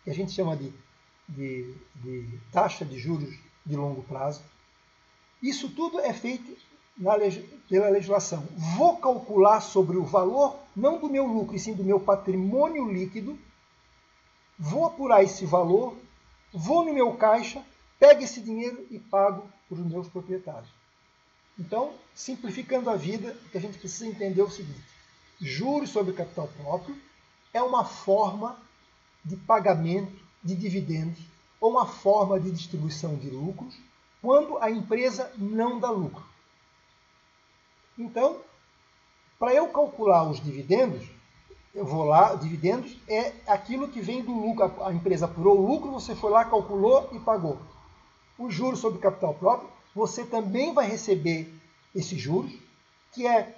que a gente chama de taxa de juros de longo prazo. Isso tudo é feito pela legislação. Vou calcular sobre o valor, não do meu lucro, e sim do meu patrimônio líquido. Vou apurar esse valor, vou no meu caixa, pego esse dinheiro e pago para os meus proprietários. Então, simplificando a vida, o que a gente precisa entender é o seguinte: juros sobre capital próprio é uma forma de pagamento de dividendos ou uma forma de distribuição de lucros quando a empresa não dá lucro. Então, para eu calcular os dividendos, eu vou lá, dividendos é aquilo que vem do lucro. A empresa apurou o lucro, você foi lá, calculou e pagou. Os juros sobre capital próprio, você também vai receber esses juros, que é,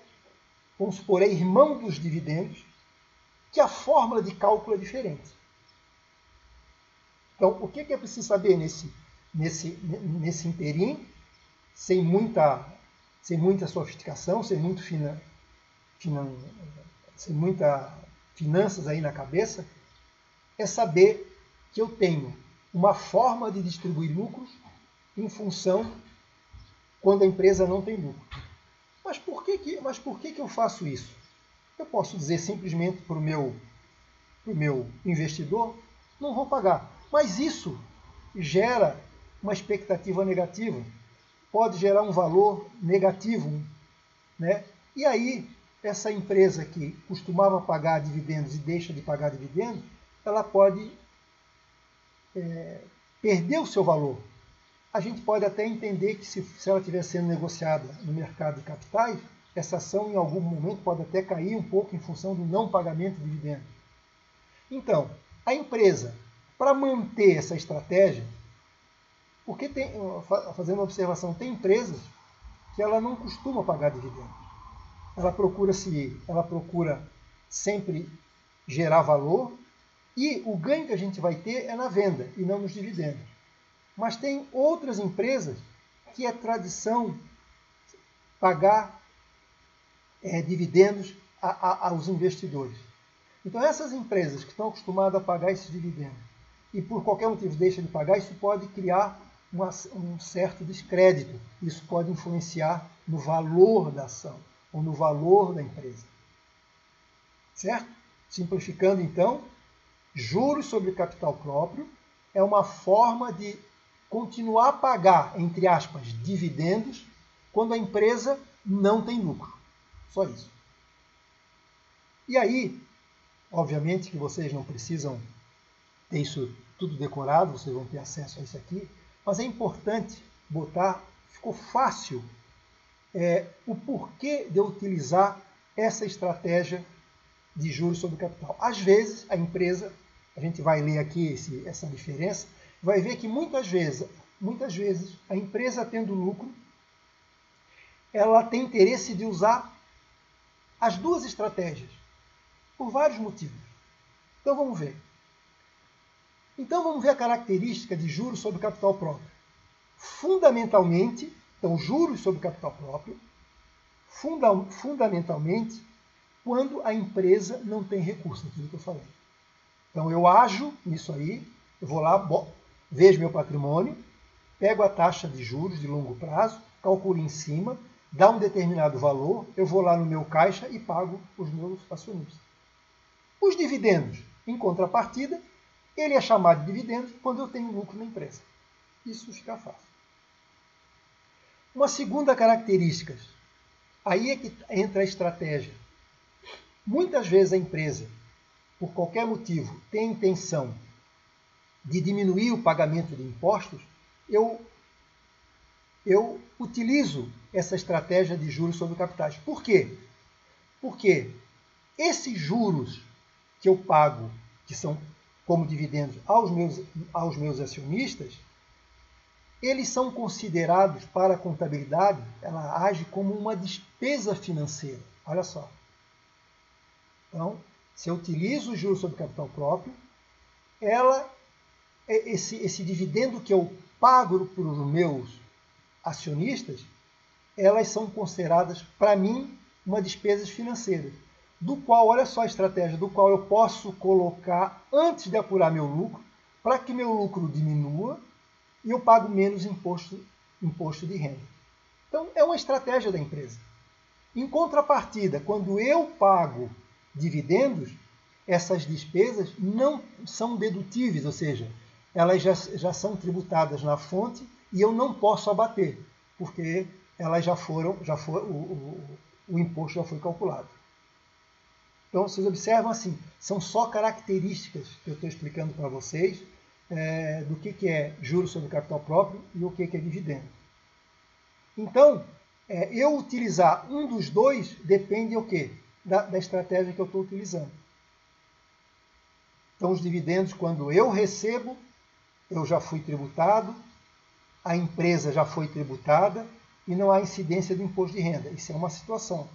vamos supor, é irmão dos dividendos, que a fórmula de cálculo é diferente. Então, o que é preciso saber nesse inteirinho, sem muita sofisticação, sem muita finanças aí na cabeça, é saber que eu tenho uma forma de distribuir lucros em função quando a empresa não tem lucro. Mas por que eu faço isso? Eu posso dizer simplesmente para o meu investidor: não vou pagar. Mas isso gera uma expectativa negativa, pode gerar um valor negativo, né? E aí, essa empresa que costumava pagar dividendos e deixa de pagar dividendos, ela pode perder o seu valor. a gente pode até entender que se ela estiver sendo negociada no mercado de capitais, essa ação em algum momento pode até cair um pouco em função do não pagamento de dividendos. Então, a empresa, para manter essa estratégia, porque fazendo uma observação, tem empresas que ela não costuma pagar dividendos. Ela procura sempre gerar valor e o ganho que a gente vai ter é na venda e não nos dividendos. Mas tem outras empresas que é tradição pagar dividendos aos investidores. Então essas empresas que estão acostumadas a pagar esses dividendos e por qualquer motivo deixam de pagar, isso pode criar um certo descrédito. Isso pode influenciar no valor da ação ou no valor da empresa. Certo? Simplificando então, juros sobre capital próprio é uma forma de continuar a pagar, entre aspas, dividendos, quando a empresa não tem lucro. Só isso. E aí, obviamente que vocês não precisam ter isso tudo decorado, vocês vão ter acesso a isso aqui, mas é importante botar, ficou fácil, o porquê de eu utilizar essa estratégia de juros sobre capital. Às vezes, a empresa, a gente vai ler aqui essa diferença, vai ver que muitas vezes, a empresa tendo lucro, ela tem interesse de usar as duas estratégias, por vários motivos. Então vamos ver. Então vamos ver a característica de juros sobre capital próprio. Fundamentalmente, então juros sobre capital próprio, fundamentalmente, quando a empresa não tem recurso, aquilo que eu falei. Então eu ajo nisso aí, eu vou lá, vejo meu patrimônio, pego a taxa de juros de longo prazo, calculo em cima, dá um determinado valor, eu vou lá no meu caixa e pago os meus acionistas. Os dividendos, em contrapartida, ele é chamado de dividendo quando eu tenho lucro na empresa. Isso fica fácil. Uma segunda característica, aí é que entra a estratégia. Muitas vezes a empresa, por qualquer motivo, tem a intenção de diminuir o pagamento de impostos, eu utilizo essa estratégia de juros sobre capitais. Por quê? Porque esses juros que eu pago, que são como dividendos aos meus acionistas, eles são considerados para a contabilidade, ela age como uma despesa financeira. Olha só. Então, se eu utilizo o juros sobre capital próprio, esse dividendo que eu pago para os meus acionistas, elas são consideradas, para mim, uma despesa financeira, do qual, olha só a estratégia, do qual eu posso colocar antes de apurar meu lucro, para que meu lucro diminua e eu pago menos imposto de renda. Então, é uma estratégia da empresa. Em contrapartida, quando eu pago dividendos, essas despesas não são dedutíveis, ou seja, elas já são tributadas na fonte e eu não posso abater, porque elas o imposto já foi calculado. Então, vocês observam assim, são só características que eu estou explicando para vocês do que é juros sobre capital próprio e o que é dividendo. Então, eu utilizar um dos dois depende o quê? Da estratégia que eu estou utilizando. Então, os dividendos, quando eu recebo, eu já fui tributado, a empresa já foi tributada e não há incidência do imposto de renda. Isso é uma situação.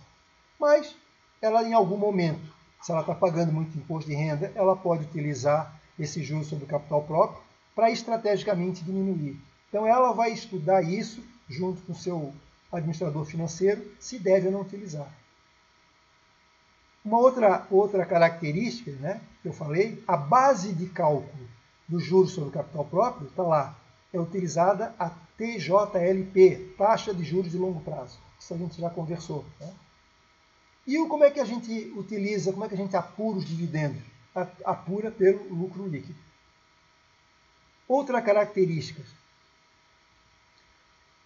Mas, ela em algum momento, se ela está pagando muito imposto de renda, ela pode utilizar esse juros sobre o capital próprio para estrategicamente diminuir. Então, ela vai estudar isso junto com o seu administrador financeiro, se deve ou não utilizar. Uma outra característica, né, que eu falei, a base de cálculo do juros sobre o capital próprio, está lá, é utilizada a TJLP, taxa de juros de longo prazo. Isso a gente já conversou. Né? E como é que a gente utiliza, como é que a gente apura os dividendos? Apura pelo lucro líquido. Outra característica.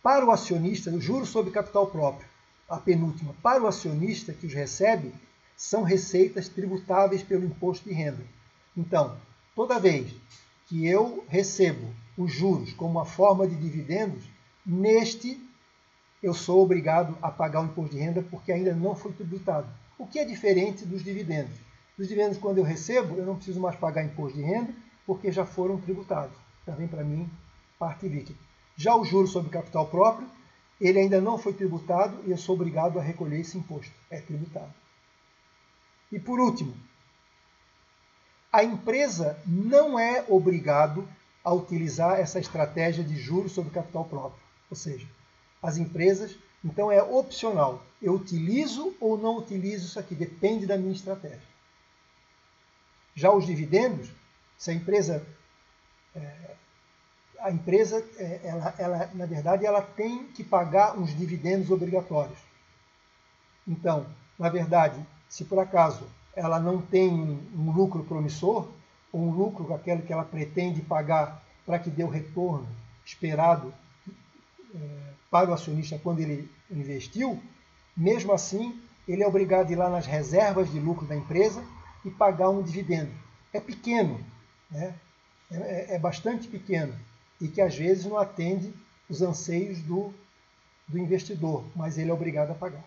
Para o acionista, o juros sobre capital próprio, a penúltima, para o acionista que os recebe, são receitas tributáveis pelo imposto de renda. Então, toda vez que eu recebo os juros como uma forma de dividendos, neste eu sou obrigado a pagar o imposto de renda porque ainda não foi tributado. O que é diferente dos dividendos. Os dividendos, quando eu recebo, eu não preciso mais pagar imposto de renda porque já foram tributados. Já vem para mim parte líquida. Já o juros sobre capital próprio, ele ainda não foi tributado e eu sou obrigado a recolher esse imposto. É tributado. E por último, a empresa não é obrigado a utilizar essa estratégia de juros sobre capital próprio. Ou seja, as empresas, então é opcional. Eu utilizo ou não utilizo isso aqui, depende da minha estratégia. Já os dividendos, se a empresa, na verdade, ela tem que pagar uns dividendos obrigatórios. Então, na verdade, se por acaso ela não tem um lucro promissor, ou um lucro aquele que ela pretende pagar para que dê o retorno esperado para o acionista quando ele investiu, mesmo assim, ele é obrigado a ir lá nas reservas de lucro da empresa e pagar um dividendo. É pequeno, né? É bastante pequeno e que às vezes não atende os anseios do investidor, mas ele é obrigado a pagar.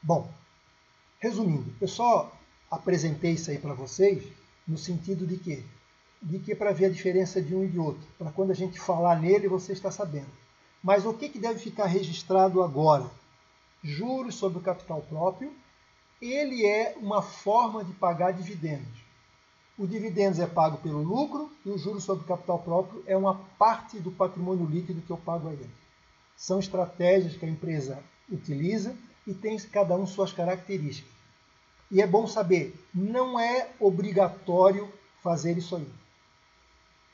Bom, resumindo, eu só apresentei isso aí para vocês no sentido de quê? De que para ver a diferença de um e de outro, para quando a gente falar nele você está sabendo. Mas o que deve ficar registrado agora? Juros sobre o capital próprio, ele é uma forma de pagar dividendos. O dividendos é pago pelo lucro e o juros sobre o capital próprio é uma parte do patrimônio líquido que eu pago a ele. São estratégias que a empresa utiliza e tem cada um suas características. E é bom saber, não é obrigatório fazer isso aí.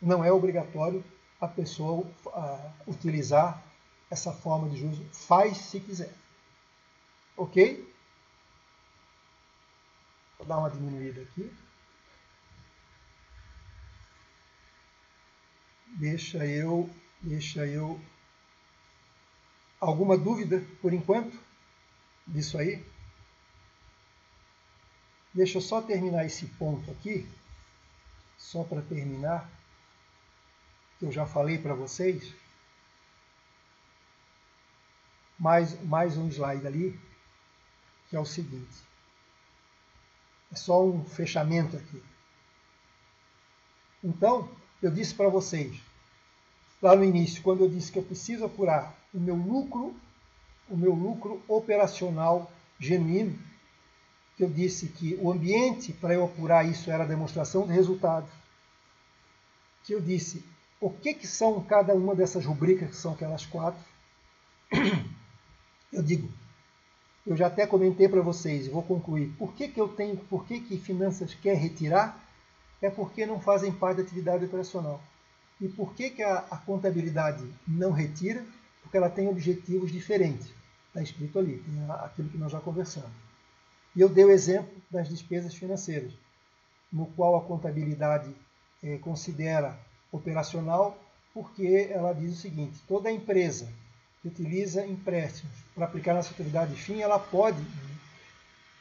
Não é obrigatório a pessoa utilizar essa forma de juros. Faz se quiser. Ok? Vou dar uma diminuída aqui. Deixa eu... Alguma dúvida, por enquanto, disso aí? Deixa eu só terminar esse ponto aqui, só para terminar, que eu já falei para vocês. Mais um slide ali, que é o seguinte. É só um fechamento aqui. Então, eu disse para vocês, lá no início, quando eu disse que eu preciso apurar o meu lucro operacional genuíno, que eu disse que o ambiente para eu apurar isso era a demonstração de resultados, que eu disse o que são cada uma dessas rubricas, que são aquelas 4. Eu digo, eu já até comentei para vocês, vou concluir, por que finanças quer retirar? É porque não fazem parte da atividade operacional. E por que a contabilidade não retira? Porque ela tem objetivos diferentes. Está escrito ali, aquilo que nós já conversamos. E eu dei o exemplo das despesas financeiras, no qual a contabilidade considera operacional, porque ela diz o seguinte, toda empresa que utiliza empréstimos para aplicar na sua atividade de fim, ela pode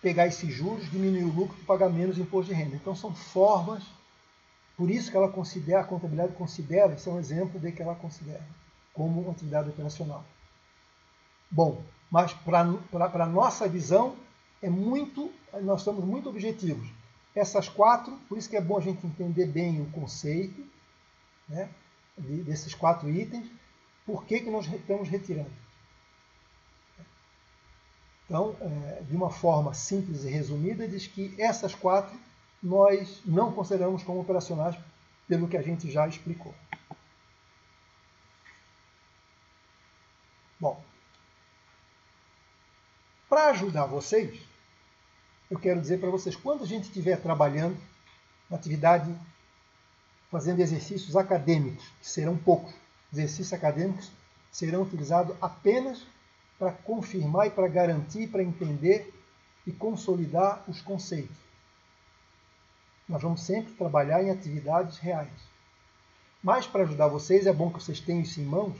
pegar esses juros, diminuir o lucro e pagar menos imposto de renda. Então são formas, por isso que ela considera, a contabilidade considera, isso é um exemplo de que ela considera como uma atividade operacional. Bom, mas para a nossa visão, nós somos muito objetivos. Essas 4, por isso que é bom a gente entender bem o conceito, né, desses 4 itens, por que nós estamos retirando. Então, de uma forma simples e resumida, diz que essas 4 nós não consideramos como operacionais, pelo que a gente já explicou. Bom, para ajudar vocês, eu quero dizer para vocês, quando a gente estiver trabalhando na atividade, fazendo exercícios acadêmicos, que serão poucos, exercícios acadêmicos serão utilizados apenas para confirmar e para garantir, para entender e consolidar os conceitos. Nós vamos sempre trabalhar em atividades reais. Mas para ajudar vocês, é bom que vocês tenham isso em mãos,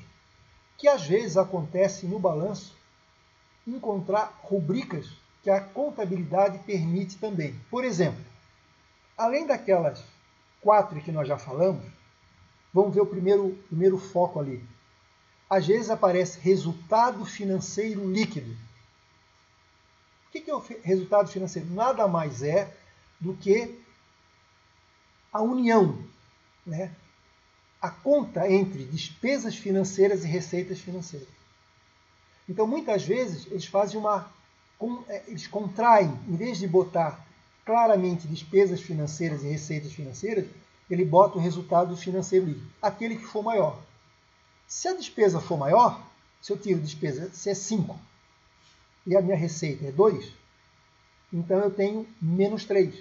que às vezes acontece no balanço encontrar rubricas que a contabilidade permite também. Por exemplo, além daquelas 4 que nós já falamos, Vamos ver o primeiro foco ali. Às vezes aparece resultado financeiro líquido. O que é o resultado financeiro? Nada mais é do que a união, né? A conta entre despesas financeiras e receitas financeiras. Então, muitas vezes, eles fazem eles contraem, em vez de botar claramente despesas financeiras e receitas financeiras, ele bota o resultado financeiro líquido, aquele que for maior. Se a despesa for maior, se eu tiro despesa, se é 5 e a minha receita é 2, então eu tenho menos 3.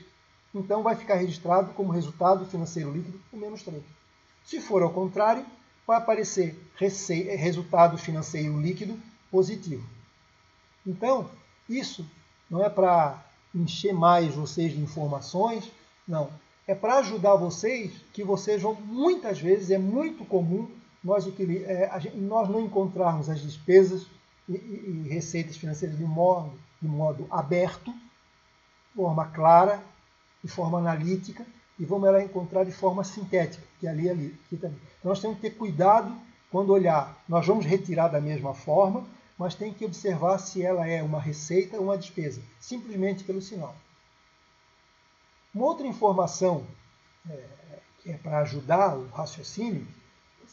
Então vai ficar registrado como resultado financeiro líquido o menos 3. Se for ao contrário, vai aparecer resultado financeiro líquido positivo. Então, isso não é para encher mais vocês de informações, não. É para ajudar vocês, que vocês vão, muitas vezes, é muito comum nós não encontrarmos as despesas e receitas financeiras de modo aberto, de forma clara, de forma analítica, e vamos ela encontrar de forma sintética, que é aqui também. Então, nós temos que ter cuidado quando olhar. Nós vamos retirar da mesma forma, mas tem que observar se ela é uma receita ou uma despesa, simplesmente pelo sinal. Uma outra informação que é para ajudar o raciocínio,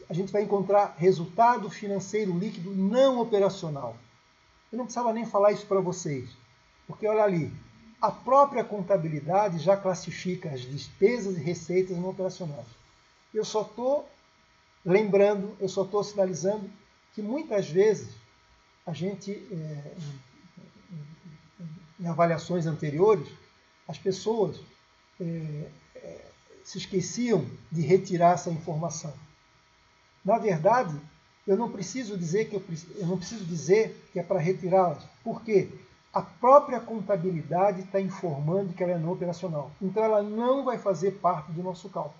a gente vai encontrar resultado financeiro líquido não operacional. Eu não precisava nem falar isso para vocês, porque olha ali, a própria contabilidade já classifica as despesas e receitas não operacionais. Eu só estou lembrando, eu só estou sinalizando que muitas vezes a gente, em avaliações anteriores, as pessoas se esqueciam de retirar essa informação. Na verdade, eu não preciso dizer que é para retirá-las. Por quê? A própria contabilidade está informando que ela é não operacional. Então, ela não vai fazer parte do nosso cálculo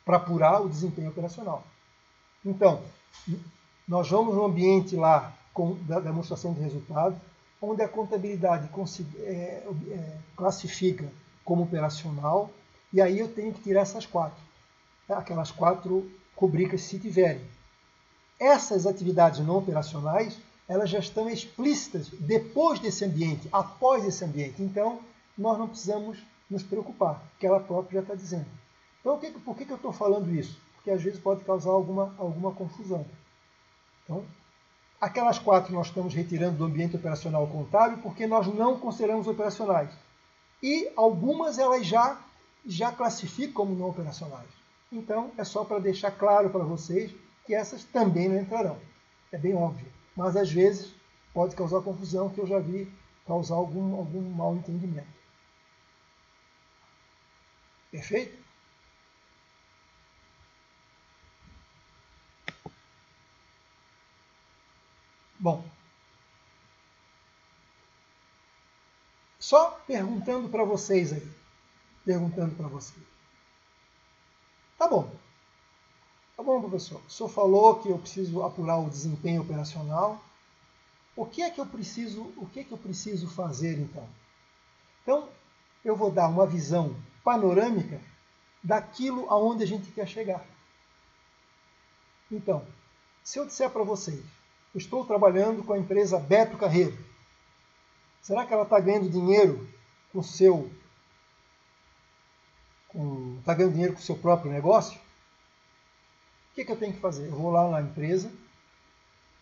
para apurar o desempenho operacional. Então, nós vamos no ambiente lá da demonstração de resultado, onde a contabilidade classifica como operacional, e aí eu tenho que tirar essas 4. Aquelas 4 rubricas, se tiverem. Essas atividades não operacionais, elas já estão explícitas depois desse ambiente, após esse ambiente. Então, nós não precisamos nos preocupar, porque ela própria já está dizendo. Então, por que eu estou falando isso? Porque às vezes pode causar alguma confusão. Então, aquelas 4 nós estamos retirando do ambiente operacional contábil porque nós não consideramos operacionais. E algumas elas já classificam como não operacionais. Então, é só para deixar claro para vocês que essas também não entrarão. É bem óbvio. Mas, às vezes, pode causar confusão, que eu já vi causar algum mal entendimento. Perfeito? Bom, só perguntando para vocês aí. Tá bom. Tá bom, professor. O senhor falou que eu preciso apurar o desempenho operacional. O que é que eu preciso fazer, então? Então, eu vou dar uma visão panorâmica daquilo aonde a gente quer chegar. Então, se eu disser para vocês, eu estou trabalhando com a empresa Beto Carreiro, será que ela está ganhando dinheiro com o seu próprio negócio? O que eu tenho que fazer? Eu vou lá na empresa,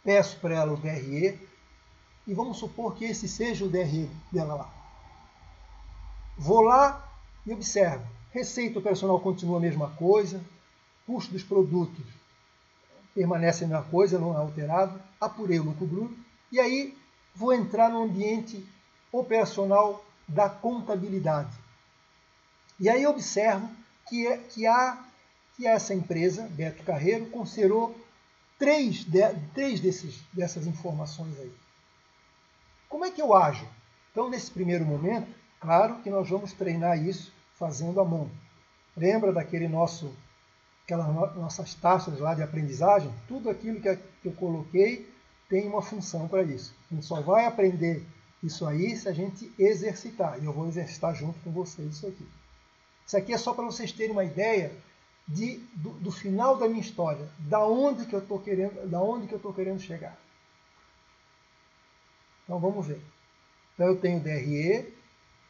peço para ela o DRE, e vamos supor que esse seja o DRE dela lá. Vou lá e observo. Receita operacional continua a mesma coisa, custo dos produtos permanece a mesma coisa, não é alterado, apurei o lucro bruto, e aí vou entrar no ambiente operacional da contabilidade. E aí observo que essa empresa, Beto Carreiro, considerou 3 dessas informações aí. Como é que eu ajo? Então, nesse primeiro momento, claro que nós vamos treinar isso fazendo à mão. Lembra aquelas nossas taxas lá de aprendizagem? Tudo aquilo que eu coloquei tem uma função para isso. A gente só vai aprender isso aí se a gente exercitar. E eu vou exercitar junto com vocês isso aqui. Isso aqui é só para vocês terem uma ideia do final da minha história, da onde que eu estou querendo chegar. Então vamos ver. Então eu tenho o DRE,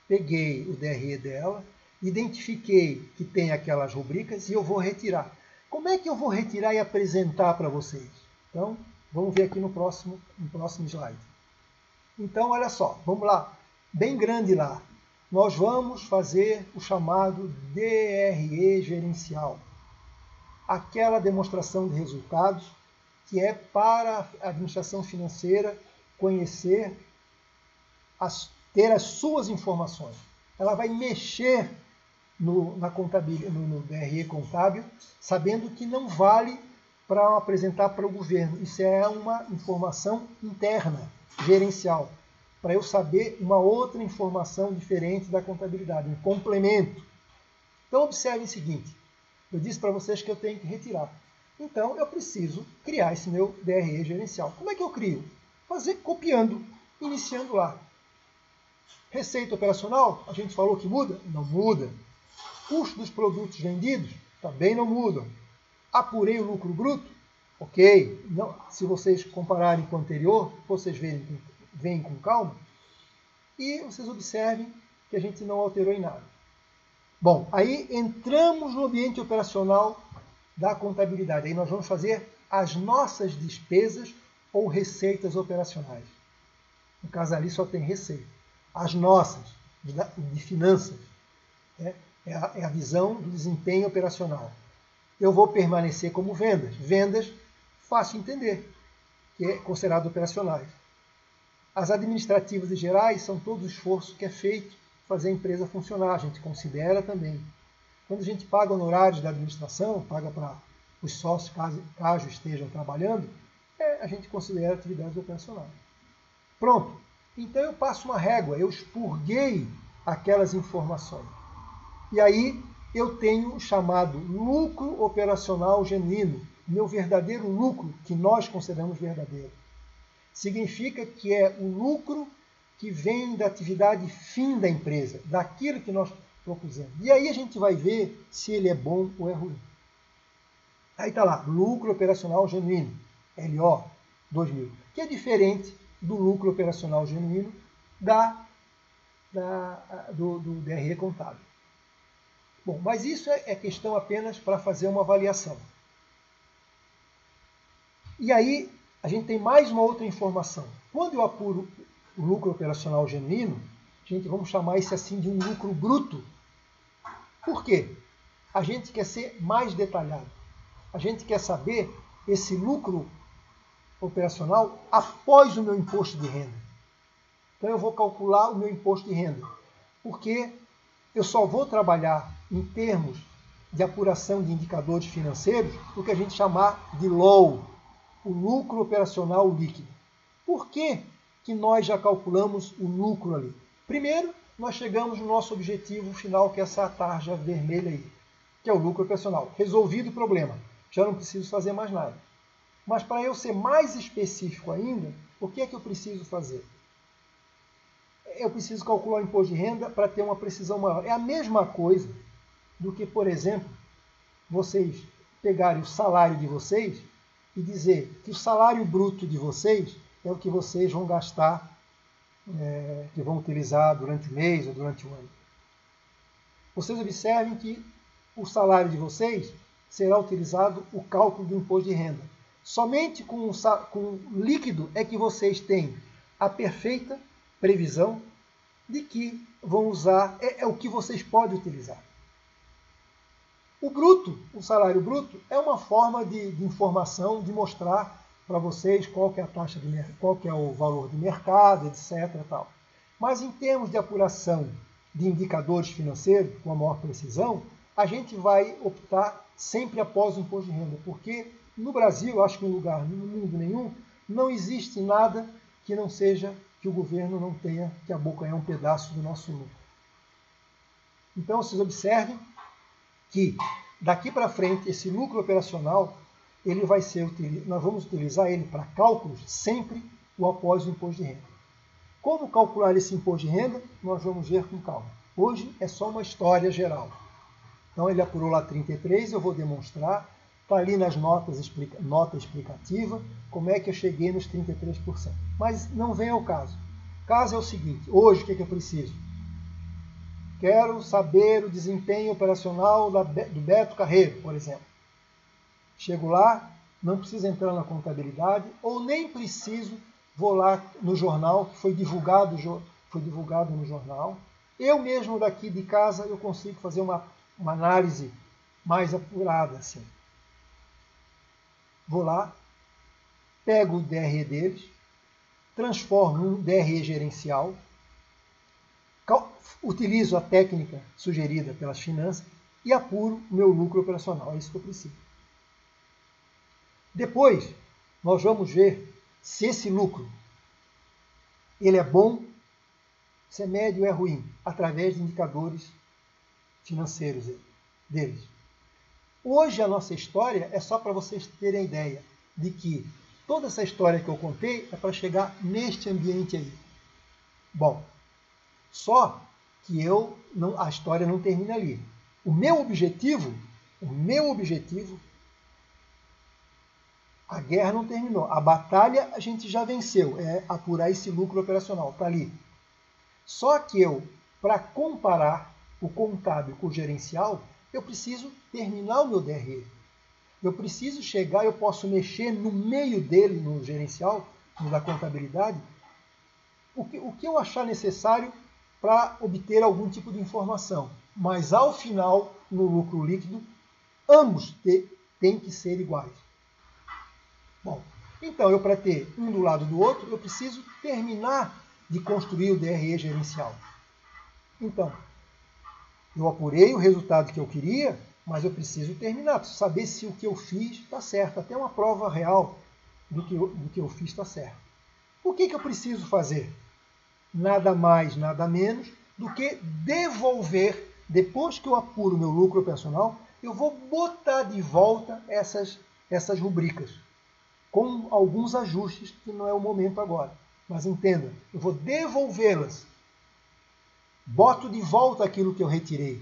peguei o DRE dela, identifiquei que tem aquelas rubricas e eu vou retirar. Como é que eu vou retirar e apresentar para vocês? Então, vamos ver aqui no próximo slide. Então, olha só, vamos lá, bem grande lá. Nós vamos fazer o chamado DRE gerencial. Aquela demonstração de resultados que é para a administração financeira conhecer, ter as suas informações. Ela vai mexer no DRE contábil, sabendo que não vale para apresentar para o governo. Isso é uma informação interna, gerencial, para eu saber uma outra informação diferente da contabilidade, um complemento. Então, observe o seguinte, eu disse para vocês que eu tenho que retirar. Então, eu preciso criar esse meu DRE gerencial. Como é que eu crio? Copiando, iniciando lá. Receita operacional, a gente falou que muda? Não muda. Custo dos produtos vendidos? Também não mudam. Apurei o lucro bruto? Ok. Não, se vocês compararem com o anterior, vocês veem com calma. E vocês observem que a gente não alterou em nada. Bom, aí entramos no ambiente operacional da contabilidade. Aí nós vamos fazer as nossas despesas ou receitas operacionais. No caso ali só tem receita. As nossas, de finanças. É a visão do desempenho operacional. Eu vou permanecer como vendas. Vendas, fácil entender, que é considerado operacionais. As administrativas e gerais são todo o esforço que é feito para fazer a empresa funcionar. A gente considera também. Quando a gente paga honorários da administração, paga para os sócios, caso estejam trabalhando, a gente considera atividades operacionais. Pronto. Então eu passo uma régua, eu expurguei aquelas informações. E aí eu tenho o chamado lucro operacional genuíno, meu verdadeiro lucro, que nós consideramos verdadeiro. Significa que é o lucro que vem da atividade fim da empresa, daquilo que nós propusemos. E aí a gente vai ver se ele é bom ou é ruim. Aí está lá, lucro operacional genuíno, LO 2000, que é diferente do lucro operacional genuíno do DRE contábil. Bom, mas isso é questão apenas para fazer uma avaliação. E aí, a gente tem mais uma outra informação. Quando eu apuro o lucro operacional genuíno, vamos chamar isso assim de um lucro bruto. Por quê? A gente quer ser mais detalhado. A gente quer saber esse lucro operacional após o meu imposto de renda. Então eu vou calcular o meu imposto de renda. Porque eu só vou trabalhar em termos de apuração de indicadores financeiros o que a gente chamar de LOW, o lucro operacional líquido. Por que nós já calculamos o lucro ali? Primeiro, nós chegamos no nosso objetivo final, que é essa tarja vermelha aí, que é o lucro operacional. Resolvido o problema, já não preciso fazer mais nada. Mas para eu ser mais específico ainda, o que é que eu preciso fazer? Eu preciso calcular o imposto de renda para ter uma precisão maior. É a mesma coisa do que, por exemplo, vocês pegarem o salário de vocês e dizer que o salário bruto de vocês é o que vocês vão gastar, que vão utilizar durante o mês ou durante o ano. Vocês observem que o salário de vocês será utilizado o cálculo do imposto de renda. Somente com líquido é que vocês têm a perfeita previsão de que vão usar, é o que vocês podem utilizar. O bruto, o salário bruto, é uma forma de informação, de mostrar para vocês qual que é a taxa qual que é o valor de mercado, etc. Tal. Mas em termos de apuração de indicadores financeiros, com a maior precisão, a gente vai optar sempre após o imposto de renda, porque no Brasil, acho que em lugar, no mundo nenhum, não existe nada que não seja que o governo não tenha que abocanhar um pedaço do nosso lucro. Então, vocês observem que daqui para frente, esse lucro operacional, ele vai ser, nós vamos utilizar ele para cálculos sempre o após o imposto de renda. Como calcular esse imposto de renda, nós vamos ver com calma. Hoje é só uma história geral. Então ele apurou lá 33, eu vou demonstrar. Está ali nas nota explicativa como é que eu cheguei nos 33%. Mas não vem ao caso. O caso é o seguinte, hoje o que eu preciso? Quero saber o desempenho operacional do Beto Carreiro, por exemplo. Chego lá, não preciso entrar na contabilidade, ou nem preciso, vou lá no jornal, que foi divulgado no jornal. Eu mesmo daqui de casa, eu consigo fazer uma análise mais apurada, assim. Vou lá, pego o DRE deles, transformo em um DRE gerencial, utilizo a técnica sugerida pelas finanças e apuro o meu lucro operacional. É isso que eu preciso. Depois, nós vamos ver se esse lucro ele é bom, se é médio ou é ruim, através de indicadores financeiros deles. Hoje a nossa história é só para vocês terem a ideia de que toda essa história que eu contei é para chegar neste ambiente aí. Bom, só que a história não termina ali. O meu objetivo, a guerra não terminou. A batalha a gente já venceu, é apurar esse lucro operacional, está ali. Só que para comparar o contábil com o gerencial, eu preciso terminar o meu DRE. Eu preciso chegar, eu posso mexer no meio dele, no gerencial, no da contabilidade, o que eu achar necessário para obter algum tipo de informação. Mas ao final, no lucro líquido, ambos têm que ser iguais. Bom, então para ter um do lado do outro, eu preciso terminar de construir o DRE gerencial. Então, eu apurei o resultado que eu queria, mas eu preciso terminar, preciso saber se o que eu fiz está certo, até uma prova real do que eu fiz está certo. O que eu preciso fazer? Nada mais, nada menos do que devolver, depois que eu apuro o meu lucro operacional, eu vou botar de volta essas rubricas, com alguns ajustes, que não é o momento agora. Mas entenda, eu vou devolvê-las. Boto de volta aquilo que eu retirei.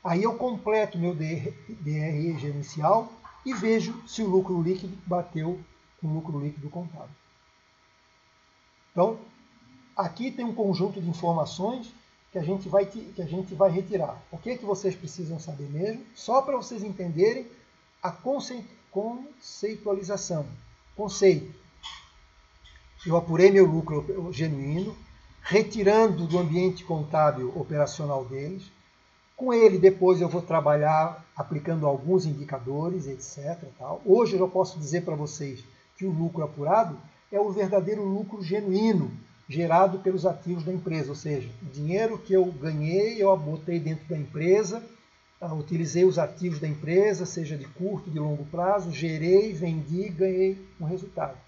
Aí eu completo meu DRE gerencial e vejo se o lucro líquido bateu com o lucro líquido contábil. Então, aqui tem um conjunto de informações que a gente vai retirar. O que vocês precisam saber mesmo? Só para vocês entenderem a conceitualização. Conceito. Eu apurei meu lucro genuíno, retirando do ambiente contábil operacional deles. Com ele, depois eu vou trabalhar aplicando alguns indicadores, etc. Tal. Hoje eu já posso dizer para vocês que o lucro apurado é o verdadeiro lucro genuíno gerado pelos ativos da empresa, ou seja, o dinheiro que eu ganhei, eu botei dentro da empresa, utilizei os ativos da empresa, seja de curto, de longo prazo, gerei, vendi, ganhei um resultado.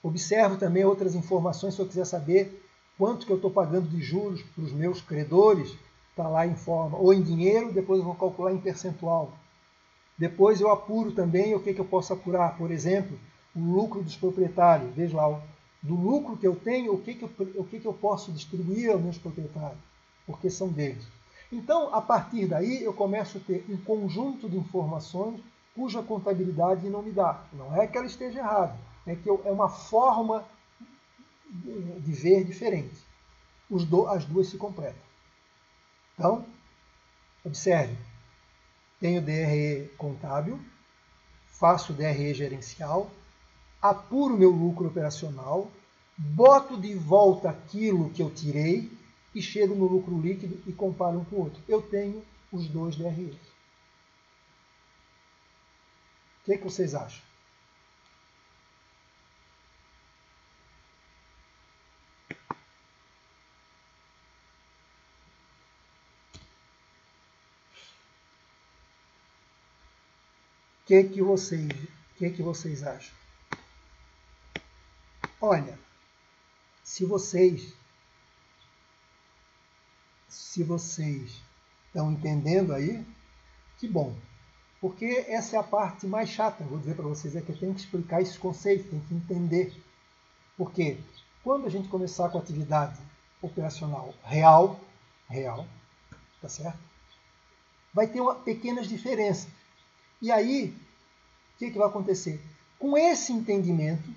Observo também outras informações, se eu quiser saber quanto que eu estou pagando de juros para os meus credores, está lá em forma, ou em dinheiro, depois eu vou calcular em percentual. Depois eu apuro também o que eu posso apurar, por exemplo, o lucro dos proprietários. Veja lá, do lucro que eu tenho, o que eu posso distribuir aos meus proprietários, porque são deles. Então, a partir daí, eu começo a ter um conjunto de informações cuja contabilidade não me dá. Não é que ela esteja errada, é que é uma forma de ver diferente. As duas se completam. Então, observe, tenho DRE contábil, faço DRE gerencial, apuro meu lucro operacional, boto de volta aquilo que eu tirei e chego no lucro líquido e comparo um com o outro. Eu tenho os dois DREs. O que vocês acham? O que vocês acham? Olha, se vocês estão entendendo aí, que bom. Porque essa é a parte mais chata, vou dizer para vocês, é que eu tenho que explicar esses conceitos, tenho que entender. Porque quando a gente começar com a atividade operacional real, tá certo? vai ter pequenas diferenças. E aí, o que vai acontecer? Com esse entendimento,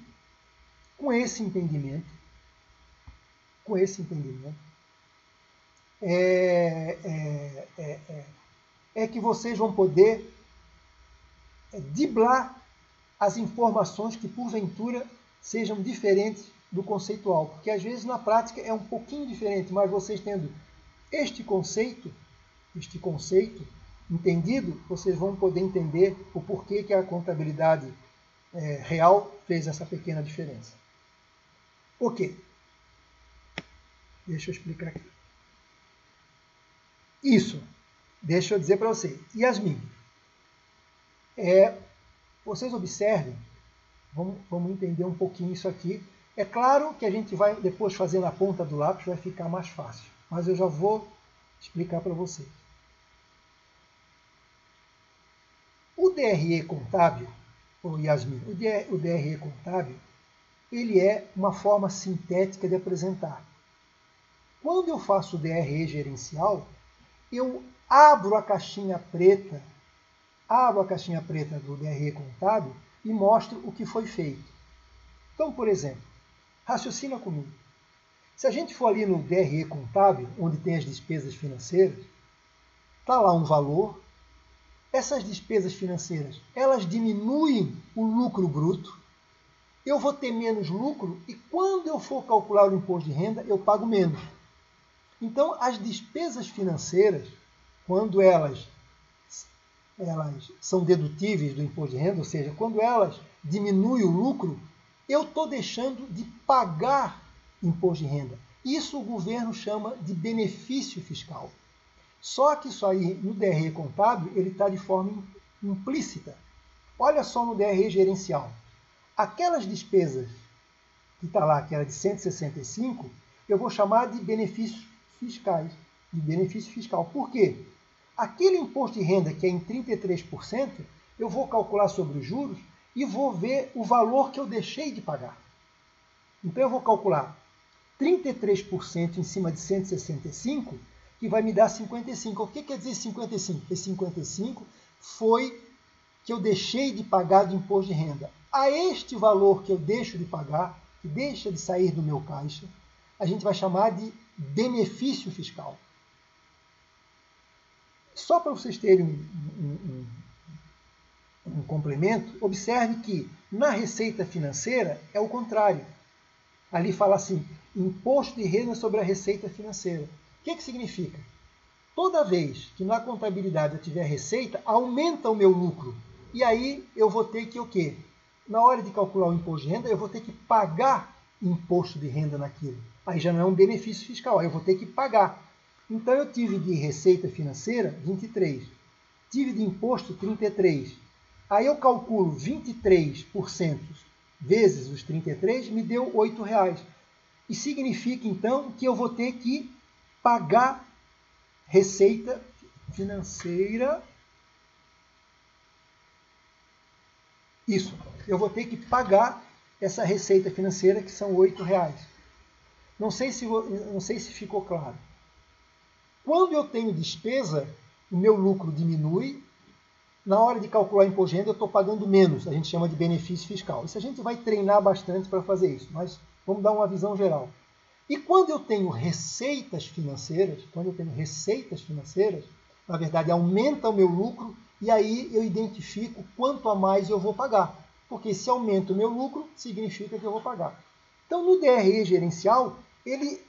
é que vocês vão poder driblar as informações que, porventura, sejam diferentes do conceitual. Porque, às vezes, na prática é um pouquinho diferente, mas vocês tendo este conceito entendido, vocês vão poder entender o porquê que a contabilidade real fez essa pequena diferença. Ok. Deixa eu explicar aqui. Isso. Deixa eu dizer para vocês. Yasmin, vocês observem, vamos entender um pouquinho isso aqui. É claro que a gente vai depois fazer na ponta do lápis, vai ficar mais fácil. Mas eu já vou explicar para vocês. O DRE contábil, Yasmin, o DRE contábil, ele é uma forma sintética de apresentar. Quando eu faço o DRE gerencial, eu abro a caixinha preta do DRE contábil e mostro o que foi feito. Então, por exemplo, raciocina comigo. Se a gente for ali no DRE contábil, onde tem as despesas financeiras, está lá um valor. Essas despesas financeiras, elas diminuem o lucro bruto. Eu vou ter menos lucro e quando eu for calcular o imposto de renda, eu pago menos. Então, as despesas financeiras, quando elas são dedutíveis do imposto de renda, ou seja, quando elas diminuem o lucro, eu estou deixando de pagar imposto de renda. Isso o governo chama de benefício fiscal. Só que isso aí, no DRE contábil, ele está de forma implícita. Olha só no DRE gerencial. Aquelas despesas que está lá, que era de 165, eu vou chamar de benefícios fiscais. De benefício fiscal. Por quê? Aquele imposto de renda que é em 33%, eu vou calcular sobre os juros e vou ver o valor que eu deixei de pagar. Então eu vou calcular 33% em cima de 165, que vai me dar 55. O que quer dizer 55? Esse 55 foi que eu deixei de pagar de imposto de renda. A este valor que eu deixo de pagar, que deixa de sair do meu caixa, a gente vai chamar de benefício fiscal. Só para vocês terem um complemento, observe que na receita financeira é o contrário. Ali fala assim, imposto de renda sobre a receita financeira. O que significa? Toda vez que na contabilidade eu tiver receita, aumenta o meu lucro. E aí eu vou ter que o quê? Na hora de calcular o imposto de renda, eu vou ter que pagar imposto de renda naquilo. Aí já não é um benefício fiscal, aí eu vou ter que pagar. Então eu tive de receita financeira 23, tive de imposto 33. Aí eu calculo 23% vezes os 33, me deu R$ 8,00. E significa então que eu vou ter que pagar receita financeira. Isso, eu vou ter que pagar essa receita financeira que são R$ 8,00. Não sei se ficou claro. Quando eu tenho despesa, o meu lucro diminui. Na hora de calcular imposto de renda, eu estou pagando menos. A gente chama de benefício fiscal. Isso a gente vai treinar bastante para fazer isso, mas vamos dar uma visão geral. E quando eu tenho receitas financeiras, na verdade aumenta o meu lucro e aí eu identifico quanto a mais eu vou pagar. Porque se aumenta o meu lucro, significa que eu vou pagar. Então no DRE gerencial, ele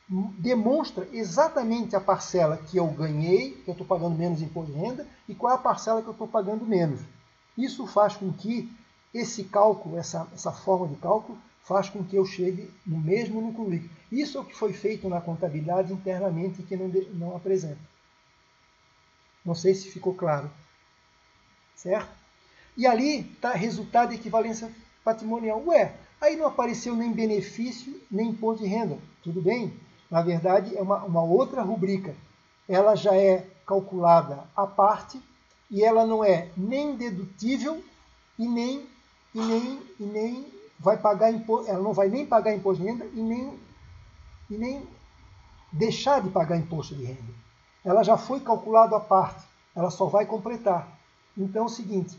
demonstra exatamente a parcela que eu ganhei, que eu estou pagando menos imposto de renda, e qual é a parcela que eu estou pagando menos. Isso faz com que esse cálculo, essa forma de cálculo, faz com que eu chegue no mesmo lucro líquido. Isso é o que foi feito na contabilidade internamente e que não apresenta. Não sei se ficou claro. Certo? E ali está resultado de equivalência patrimonial. Ué, aí não apareceu nem benefício, nem imposto de renda. Tudo bem? Na verdade, é uma outra rubrica. Ela já é calculada à parte e ela não é nem dedutível e nem vai pagar imposto. Ela não vai nem pagar imposto de renda e nem deixar de pagar imposto de renda. Ela já foi calculada à parte. ela só vai completar. Então é o seguinte,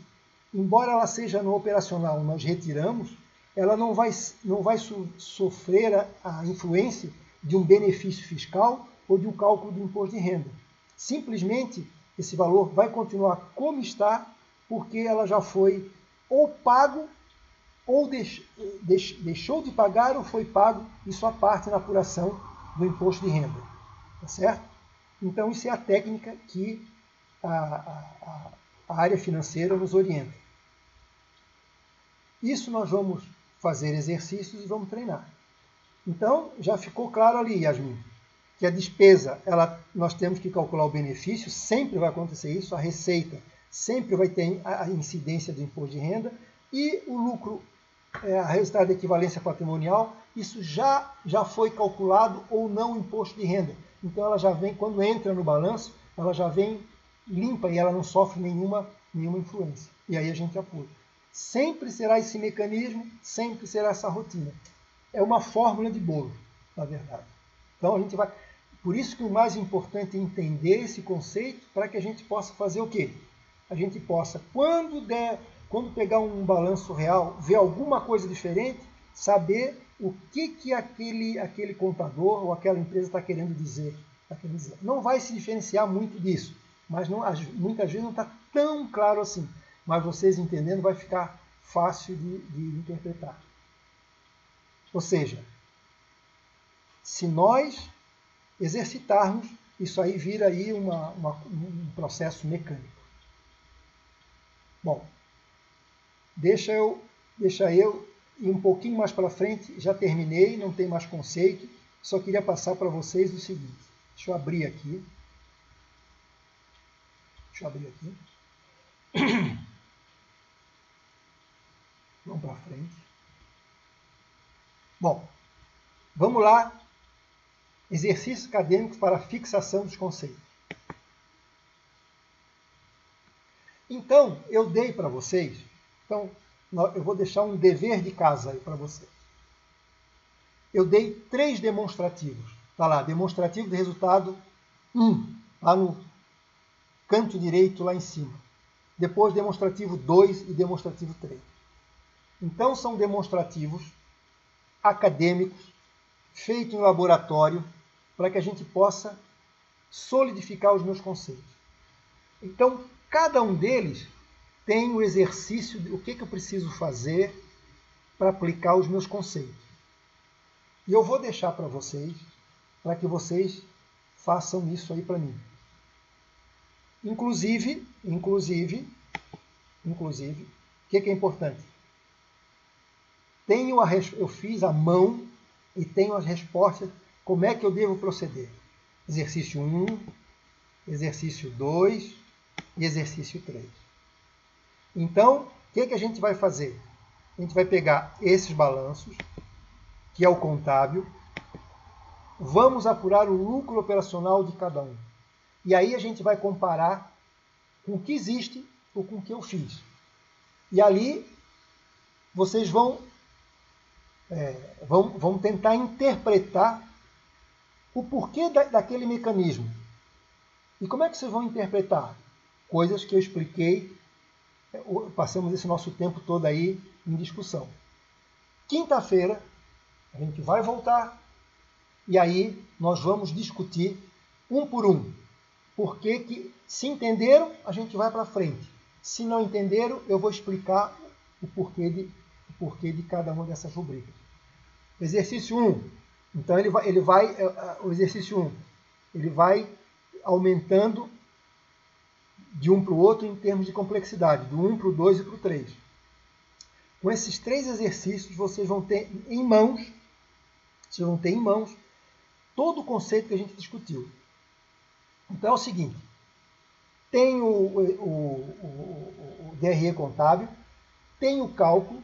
embora ela seja no operacional, nós retiramos, ela não vai sofrer a influência de um benefício fiscal ou de um cálculo do imposto de renda. Simplesmente, esse valor vai continuar como está, porque ela já foi ou pago, ou deixou de pagar, ou foi pago, e só parte na apuração do imposto de renda. Tá certo? Então, isso é a técnica que a área financeira nos orienta. Isso nós vamos fazer exercícios e vamos treinar. Então, já ficou claro ali, Yasmin, que a despesa, nós temos que calcular o benefício, sempre vai acontecer isso, a receita sempre vai ter a incidência do imposto de renda, e o lucro, a resultado da equivalência patrimonial, isso já foi calculado ou não o imposto de renda. Então ela já vem, quando entra no balanço, ela já vem limpa e ela não sofre nenhuma influência. E aí a gente apura. Sempre será esse mecanismo, sempre será essa rotina. É uma fórmula de bolo, na verdade. Então a gente vai... Por isso que o mais importante é entender esse conceito para que a gente possa fazer o quê? A gente possa, quando pegar um balanço real, ver alguma coisa diferente, saber o que aquele contador ou aquela empresa está querendo dizer. Não vai se diferenciar muito disso, mas muitas vezes não está tão claro assim. Mas vocês entendendo vai ficar fácil de interpretar. Ou seja, se nós exercitarmos, isso aí vira aí um processo mecânico. Bom, deixa eu ir um pouquinho mais para frente, já terminei, não tem mais conceito, só queria passar para vocês o seguinte. Deixa eu abrir aqui. Vamos para frente. Bom, vamos lá. Exercícios acadêmicos para fixação dos conceitos. Então, eu dei para vocês, então, eu vou deixar um dever de casa aí para vocês. Eu dei 3 demonstrativos. Está lá, demonstrativo de resultado 1, lá no canto direito, lá em cima. Depois, demonstrativo 2 e demonstrativo 3. Então, são demonstrativos acadêmicos, feitos em laboratório, para que a gente possa solidificar os meus conceitos. Então, cada um deles tem o exercício de o que eu preciso fazer para aplicar os meus conceitos. E eu vou deixar para vocês, para que vocês façam isso aí para mim. Inclusive, o que é importante? Eu fiz a mão e tenho as respostas, como é que eu devo proceder. Exercício 1, exercício 2 e exercício 3. Então, o que a gente vai fazer? A gente vai pegar esses balanços, que é o contábil, vamos apurar o lucro operacional de cada um. E aí a gente vai comparar com o que existe ou com o que eu fiz. E ali vocês vão tentar interpretar o porquê daquele mecanismo. E como é que vocês vão interpretar? Coisas que eu expliquei, passamos esse nosso tempo todo aí em discussão. Quinta-feira, a gente vai voltar e aí nós vamos discutir um por um. Porque que, se entenderam, a gente vai para frente. Se não entenderam, eu vou explicar o porquê de cada uma dessas rubricas. Exercício 1. Então, o exercício 1, ele vai aumentando de um para o outro em termos de complexidade, do 1 para o 2 e para o 3. Com esses 3 exercícios, vocês vão ter em mãos todo o conceito que a gente discutiu. Então é o seguinte, tem o DRE contábil, tem o cálculo,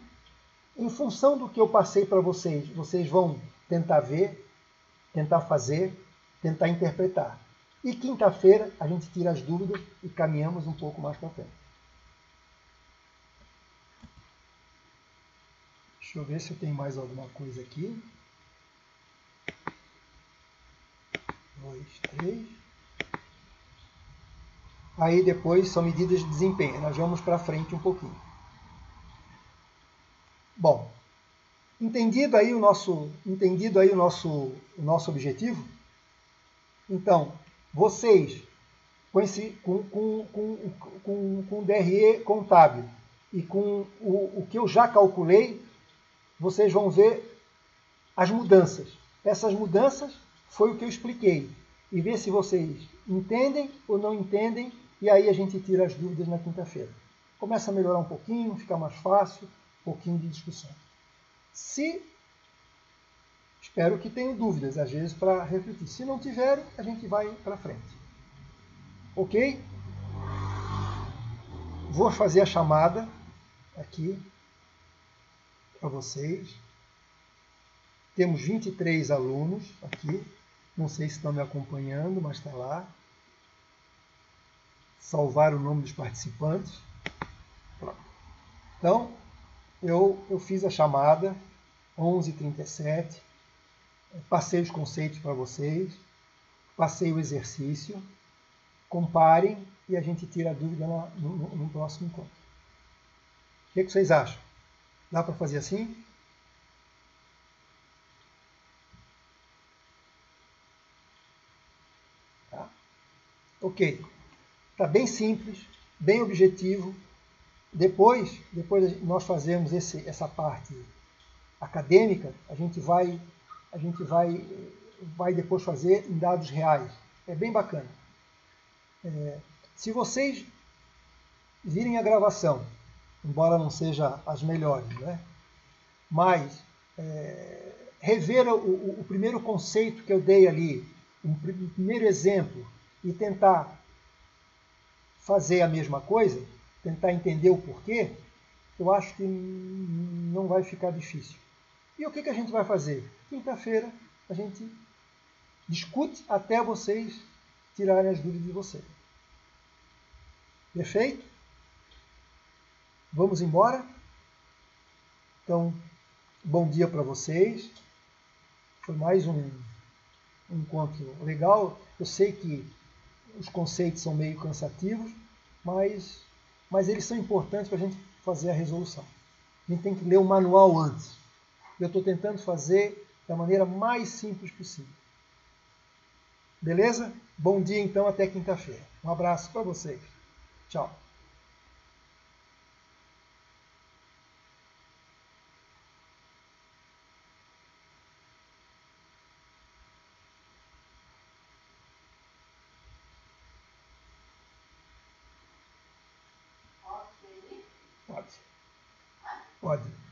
em função do que eu passei para vocês, vocês vão tentar ver, tentar fazer, tentar interpretar. E quinta-feira a gente tira as dúvidas e caminhamos um pouco mais para frente. Deixa eu ver se eu tenho mais alguma coisa aqui. 2, 3. Aí depois são medidas de desempenho. Nós vamos para frente um pouquinho. Bom, entendido aí o nosso objetivo, então, vocês com o DRE contábil e com o que eu já calculei, vocês vão ver as mudanças. Essas mudanças foi o que eu expliquei. E ver se vocês entendem ou não entendem, e aí a gente tira as dúvidas na quinta-feira. Começa a melhorar um pouquinho, fica mais fácil, um pouquinho de discussão. Espero que tenham dúvidas, às vezes, para refletir. Se não tiverem, a gente vai para frente. Ok? Vou fazer a chamada aqui para vocês. Temos 23 alunos aqui. Não sei se estão me acompanhando, mas está lá. Salvar o nome dos participantes. Pronto. Então, eu fiz a chamada, 11h37. Passei os conceitos para vocês. Passei o exercício. Comparem e a gente tira a dúvida no próximo encontro. O que vocês acham? Dá para fazer assim? Tá? Ok. Está bem simples, bem objetivo. Depois nós fazemos essa parte acadêmica, a gente vai depois fazer em dados reais. É bem bacana. Se vocês virem a gravação, embora não seja as melhores, né? Mas rever o primeiro conceito que eu dei ali, o primeiro exemplo, e tentar fazer a mesma coisa, tentar entender o porquê, eu acho que não vai ficar difícil. E o que a gente vai fazer? Quinta-feira a gente discute até vocês tirarem as dúvidas de vocês. Perfeito? Vamos embora? Então, bom dia para vocês. Foi mais um encontro legal. Eu sei que os conceitos são meio cansativos, mas eles são importantes para a gente fazer a resolução. A gente tem que ler o manual antes. Eu estou tentando fazer da maneira mais simples possível. Beleza? Bom dia, então, até quinta-feira. Um abraço para vocês. Tchau. Pode. Pode.